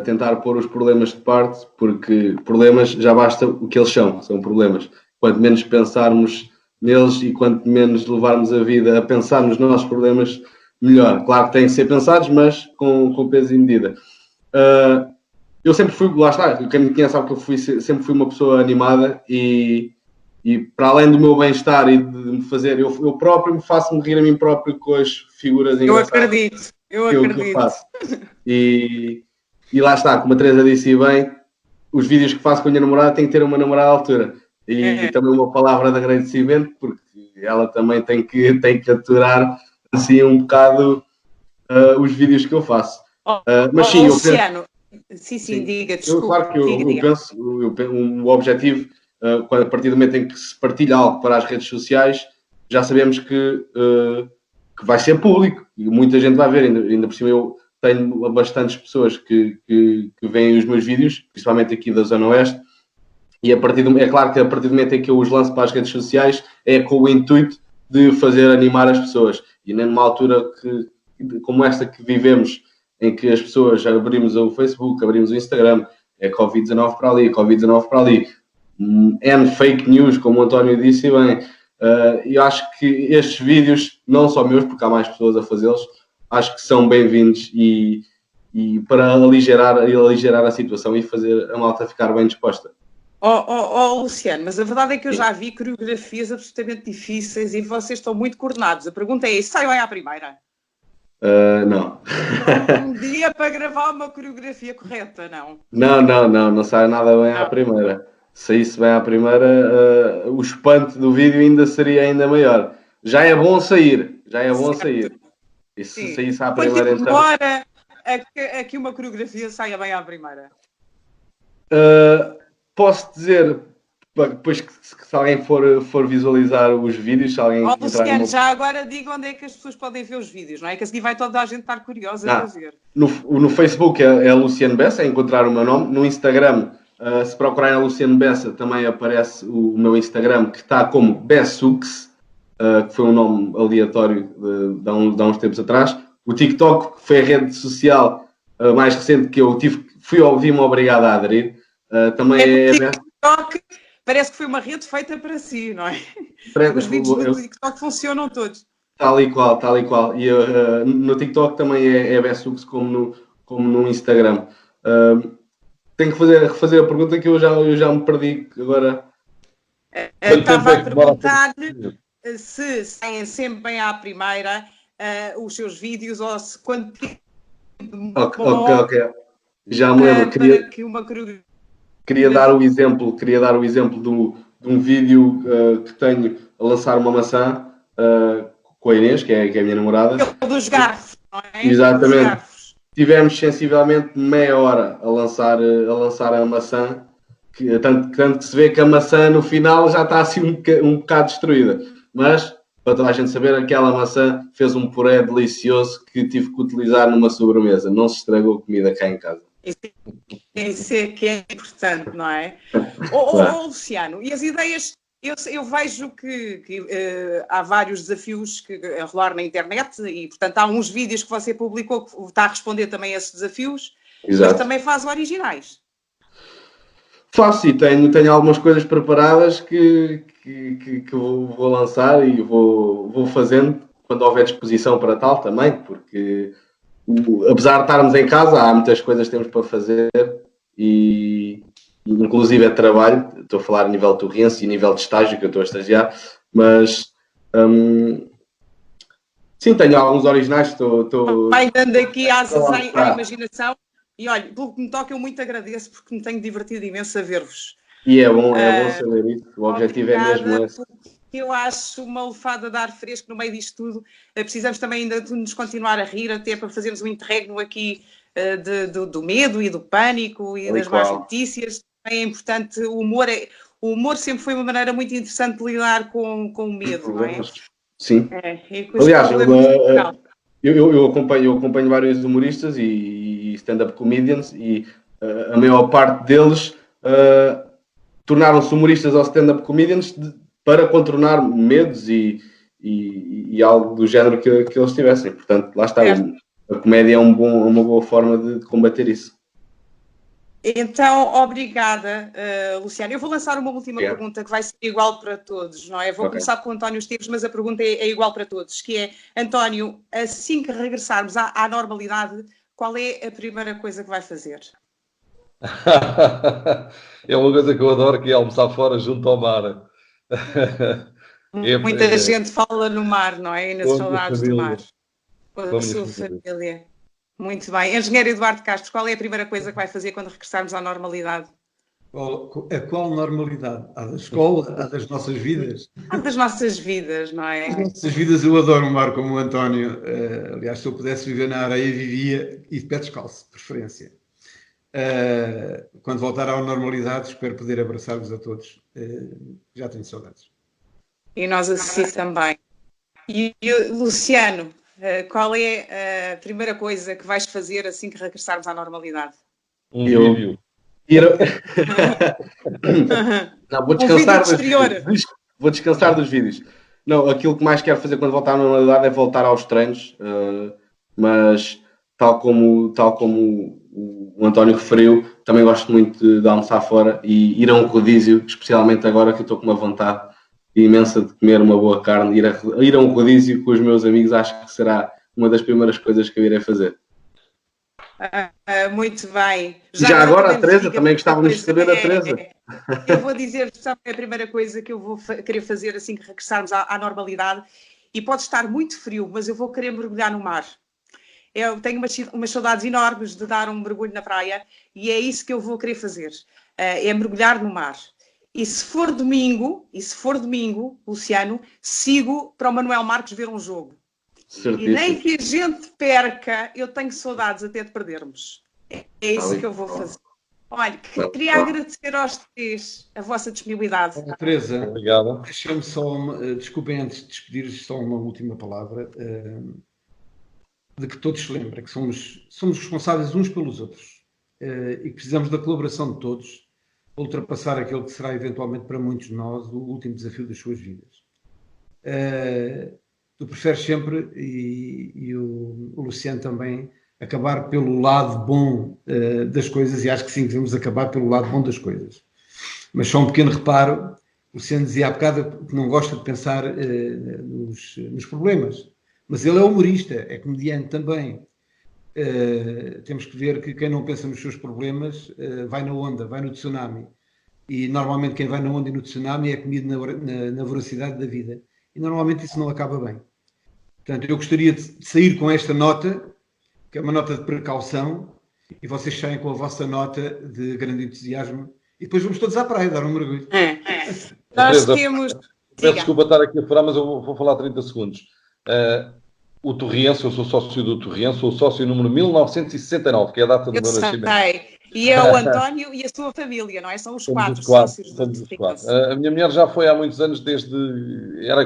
Tentar pôr os problemas de parte, porque problemas já basta o que eles são problemas. Quanto menos pensarmos neles e quanto menos levarmos a vida a pensar nos nossos problemas, melhor. Claro que têm que ser pensados, mas com peso e medida. Eu sempre fui, lá está, quem me conhece sabe que eu sempre fui uma pessoa animada e para além do meu bem-estar e de me fazer, eu próprio me faço-me rir a mim próprio com as figuras engraçadas. Eu acredito. Que eu faço. E lá está, como a Teresa disse bem, os vídeos que faço com a minha namorada têm que ter uma namorada à altura. E também uma palavra de agradecimento, porque ela também tem que aturar assim um bocado os vídeos que eu faço. Mas sim, Luciano, sim, diga, desculpa. Claro que eu penso, o objetivo, a partir do momento em que se partilha algo para as redes sociais, já sabemos que vai ser público e muita gente vai ver. Ainda por cima eu tenho bastantes pessoas que veem os meus vídeos, principalmente aqui da Zona Oeste, e é claro que a partir do momento em que eu os lanço para as redes sociais é com o intuito de fazer animar as pessoas. E nem numa altura como esta que vivemos, em que as pessoas abrimos o Facebook, abrimos o Instagram, é Covid-19 para ali, Covid-19 para ali, N fake news, como o António disse bem. Eu acho que estes vídeos, não só meus, porque há mais pessoas a fazê-los, acho que são bem-vindos e para aligerar a situação e fazer a malta ficar bem disposta. Luciano, mas a verdade é que eu já vi coreografias absolutamente difíceis e vocês estão muito coordenados. A pergunta é, sai bem à primeira? Não. Um dia para gravar uma coreografia correta, não? Não sai nada bem à primeira. Se saísse bem à primeira, o espanto do vídeo ainda seria ainda maior. Já é bom sair. E se saísse à primeira, então... demora a que uma coreografia saia bem à primeira? Posso dizer, depois que se alguém for visualizar os vídeos, se alguém... Luciano, já agora diga onde é que as pessoas podem ver os vídeos, não é? Que a seguir vai toda a gente estar curiosa a ver. No Facebook é Luciano Bessa, é encontrar o meu nome. No Instagram, se procurarem a Luciano Bessa, também aparece o meu Instagram, que está como Bessux, que foi um nome aleatório de há uns tempos atrás. O TikTok, que foi a rede social mais recente que eu vi-me obrigado a aderir. Também é TikTok, parece que foi uma rede feita para si, não é? Os vídeos do TikTok funcionam todos. Tal e qual. E no TikTok também é Bessux como no Instagram. Tenho que refazer a pergunta que eu já me perdi agora. Estava a perguntar-lhe se saem sempre bem à primeira os seus vídeos ou se quando... Ok. Já me lembro. Queria dar o exemplo de um vídeo que tenho a lançar uma maçã com a Inês, que é a minha namorada. Dos garfos, não é? Exatamente. Tivemos sensivelmente meia hora a lançar a maçã, tanto que se vê que a maçã no final já está assim um bocado destruída. Mas, para toda a gente saber, aquela maçã fez um puré delicioso que tive que utilizar numa sobremesa. Não se estragou a comida cá em casa. Isso é que é importante, não é? Luciano, e as ideias... Eu vejo que há vários desafios a rolar na internet e, portanto, há uns vídeos que você publicou que está a responder também a esses desafios. Exato. Mas também faz originais. Faço e tenho algumas coisas preparadas que vou lançar e vou fazendo quando houver disposição para tal também, porque apesar de estarmos em casa, há muitas coisas que temos para fazer e inclusive é trabalho, estou a falar a nível de Torriense e a nível de estágio que eu estou a estagiar, mas sim, tenho alguns originais, vai dando aqui asas à imaginação e olha, pelo que me toca eu muito agradeço porque me tenho divertido imenso a ver-vos. E é bom saber isso, o objetivo é mesmo esse. Eu acho uma lefada de ar fresco no meio disto tudo. Precisamos também ainda de nos continuar a rir, até para fazermos um interregno aqui do medo e do pânico e das más notícias. Também é importante, o humor sempre foi uma maneira muito interessante de lidar com o medo, não é? Sim. Aliás, eu acompanho vários humoristas e stand-up comedians e a maior parte deles tornaram-se humoristas ou stand-up comedians para contornar medos e algo do género que eles tivessem. Portanto, lá está. A comédia é uma boa forma de combater isso. Então, obrigada, Luciano. Eu vou lançar uma última pergunta que vai ser igual para todos, não é? Vou começar pelo António Esteves, mas a pergunta é igual para todos, que é, António, assim que regressarmos à normalidade, qual é a primeira coisa que vai fazer? É uma coisa que eu adoro, que é almoçar fora junto ao mar. Muita gente fala no mar, não é? E nas saudades do mar. Com a sua família. Muito bem. Engenheiro Eduardo Castro, qual é a primeira coisa que vai fazer quando regressarmos à normalidade? Qual normalidade? A da escola? A das nossas vidas? A das nossas vidas, não é? As nossas vidas, eu adoro o mar como o António. Aliás, se eu pudesse viver na areia, vivia e de pé descalço, de preferência. Quando voltar à normalidade, espero poder abraçar-vos a todos. Já tenho saudades. E nós assim também. E Luciano, qual é a primeira coisa que vais fazer assim que regressarmos à normalidade? Um vídeo. Não, vou descansar dos vídeos. Não, aquilo que mais quero fazer quando voltar à normalidade é voltar aos treinos, mas tal como o António referiu, também gosto muito de almoçar fora e ir a um rodízio, especialmente agora que eu estou com uma vontade imensa de comer uma boa carne, ir a um rodízio com os meus amigos, acho que será uma das primeiras coisas que eu irei fazer. Muito bem. Já agora a Teresa, também gostávamos de saber a Teresa. Eu vou dizer que é a primeira coisa que eu vou querer fazer assim que regressarmos à normalidade, e pode estar muito frio, mas eu vou querer mergulhar no mar. Eu tenho umas saudades enormes de dar um mergulho na praia e é isso que eu vou querer fazer, é mergulhar no mar. E se for domingo, Luciano, sigo para o Manuel Marques ver um jogo. Certíssimo. E nem que a gente perca, eu tenho saudades até de perdermos. É isso que eu vou fazer. Olha, queria agradecer aos três a vossa disponibilidade. Teresa, obrigado. Deixa-me só, desculpem antes de despedir, só uma última palavra, de que todos se lembrem que somos responsáveis uns pelos outros e que precisamos da colaboração de todos para ultrapassar aquele que será eventualmente para muitos de nós o último desafio das suas vidas. Tu preferes sempre, e o Luciano também, acabar pelo lado bom das coisas, e acho que sim, devemos acabar pelo lado bom das coisas. Mas só um pequeno reparo, o Luciano dizia há bocado que não gosta de pensar nos problemas, mas ele é humorista, é comediante também. Temos que ver que quem não pensa nos seus problemas vai na onda, vai no tsunami. E normalmente quem vai na onda e no tsunami é comido na voracidade da vida. E normalmente isso não acaba bem. Portanto, eu gostaria de sair com esta nota, que é uma nota de precaução, e vocês saem com a vossa nota de grande entusiasmo, e depois vamos todos à praia dar um mergulho. Nós temos... Peço desculpa estar aqui a furar, mas eu vou falar 30 segundos. O Torriense, eu sou sócio do Torriense, sou sócio número 1969, que é a data do meu nascimento. E é o António e a sua família, não é? São os quatro sócios do Torriense. A minha mulher já foi há muitos anos,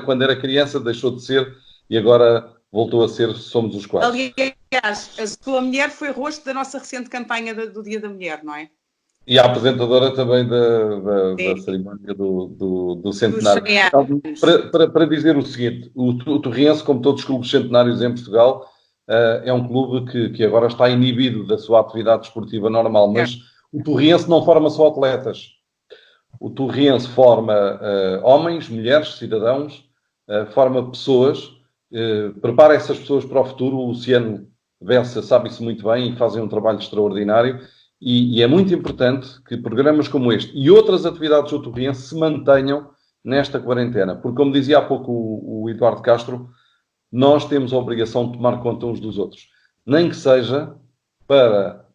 quando era criança, deixou de ser, e agora voltou a ser, somos os quatro. Aliás, a sua mulher foi rosto da nossa recente campanha do Dia da Mulher, não é? E a apresentadora também da cerimónia do centenário. Para dizer o seguinte, o Torriense, como todos os clubes centenários em Portugal, é um clube que agora está inibido da sua atividade desportiva normal, mas o Torriense não forma só atletas. O Torriense forma homens, mulheres, cidadãos, forma pessoas prepara essas pessoas para o futuro. O Luciano Bessa sabe isso muito bem e fazem um trabalho extraordinário. E é muito importante que programas como este e outras atividades do Torriense se mantenham nesta quarentena. Porque, como dizia há pouco o Eduardo Castro, nós temos a obrigação de tomar conta uns dos outros. Nem que seja para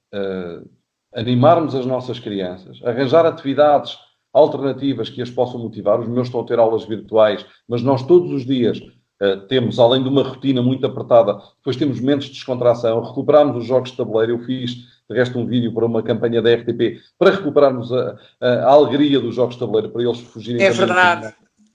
animarmos as nossas crianças, arranjar atividades alternativas que as possam motivar. Os meus estão a ter aulas virtuais, mas nós todos os dias temos, além de uma rotina muito apertada, depois temos momentos de descontração, recuperarmos os jogos de tabuleiro. Eu fiz, de resto, um vídeo para uma campanha da RTP para recuperarmos a alegria dos jogos de tabuleiro, para eles fugirem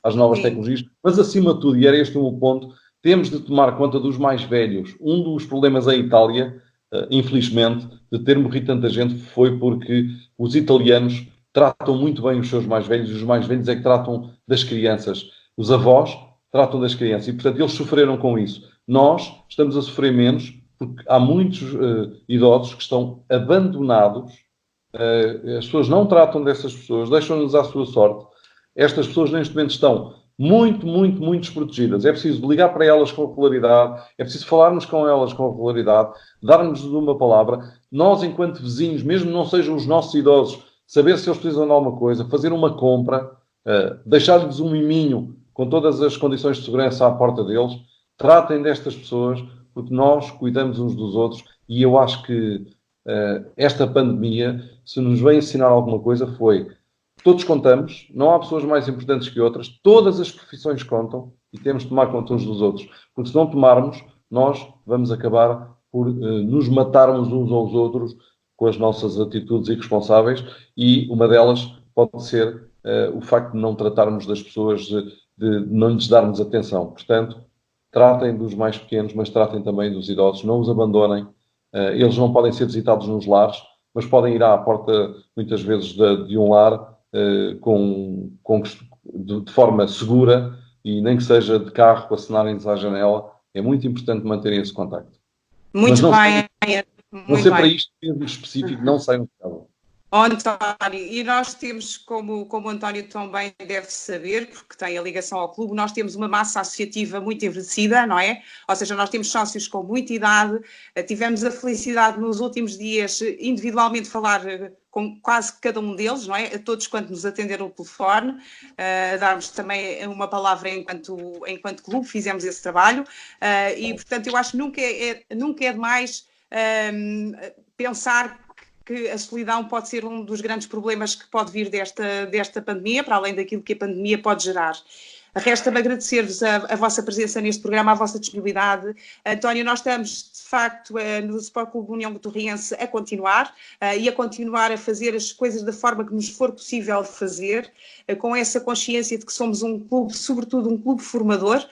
às novas tecnologias. Mas, acima de tudo, e era este o meu ponto, temos de tomar conta dos mais velhos. Um dos problemas em Itália, infelizmente, de ter morrido tanta gente, foi porque os italianos tratam muito bem os seus mais velhos, e os mais velhos é que tratam das crianças. Os avós tratam das crianças e, portanto, eles sofreram com isso. Nós estamos a sofrer menos porque há muitos idosos que estão abandonados. As pessoas não tratam dessas pessoas, deixam-nos à sua sorte. Estas pessoas, neste momento, estão muito, muito, muito desprotegidas. É preciso ligar para elas com regularidade, é preciso falarmos com elas com regularidade, darmos uma palavra. Nós, enquanto vizinhos, mesmo não sejam os nossos idosos, saber se eles precisam de alguma coisa, fazer uma compra, deixar-lhes um miminho com todas as condições de segurança à porta deles. Tratem destas pessoas, porque nós cuidamos uns dos outros, e eu acho que esta pandemia, se nos veio ensinar alguma coisa, foi: todos contamos, não há pessoas mais importantes que outras, todas as profissões contam, e temos de tomar conta uns dos outros, porque se não tomarmos, nós vamos acabar por nos matarmos uns aos outros com as nossas atitudes irresponsáveis, e uma delas pode ser o facto de não tratarmos das pessoas, de não lhes darmos atenção. Portanto, tratem dos mais pequenos, mas tratem também dos idosos, não os abandonem. Eles não podem ser visitados nos lares, mas podem ir à porta, muitas vezes, de um lar de forma segura, e nem que seja de carro, para acenarem-nos à janela. É muito importante manterem esse contacto. Muito bem. Não sei para isto mesmo específico, não saiam de casa. António, e nós temos, como o António também deve saber, porque tem a ligação ao clube, nós temos uma massa associativa muito envelhecida, não é? Ou seja, nós temos sócios com muita idade, tivemos a felicidade nos últimos dias, individualmente, falar com quase cada um deles, não é? A todos quanto nos atenderam o telefone, darmos também uma palavra enquanto clube, fizemos esse trabalho, e portanto eu acho que nunca é demais pensar que a solidão pode ser um dos grandes problemas que pode vir desta pandemia, para além daquilo que a pandemia pode gerar. Resta-me agradecer-vos a vossa presença neste programa, a vossa disponibilidade. António, nós estamos, de facto, no Sport Clube União Torriense a continuar e a continuar a fazer as coisas da forma que nos for possível fazer, com essa consciência de que somos um clube, sobretudo um clube formador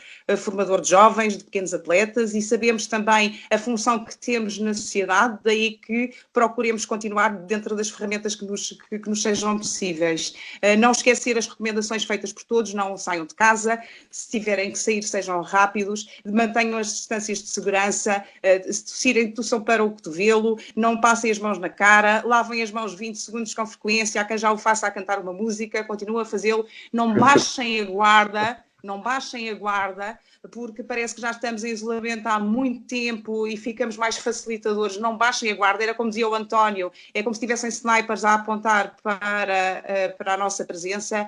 de jovens, de pequenos atletas, e sabemos também a função que temos na sociedade, daí que procuremos continuar dentro das ferramentas que nos sejam possíveis. Não esquecer as recomendações feitas por todos, não saiam de casa, se tiverem que sair, sejam rápidos, mantenham as distâncias de segurança, se tossirem, tossam para o cotovelo, não passem as mãos na cara, lavem as mãos 20 segundos com frequência, há quem já o faça a cantar uma música, continuem a fazê-lo, não baixem a guarda, porque parece que já estamos em isolamento há muito tempo e ficamos mais facilitadores. Não baixem a guarda, era como dizia o António, é como se tivessem snipers a apontar para a nossa presença.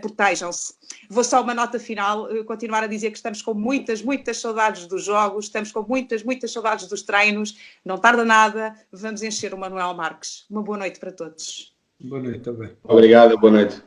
Protejam-se. Vou só uma nota final, continuar a dizer que estamos com muitas, muitas saudades dos jogos, estamos com muitas, muitas saudades dos treinos, não tarda nada, vamos encher o Manuel Marques. Uma boa noite para todos. Boa noite também. Obrigado, boa noite.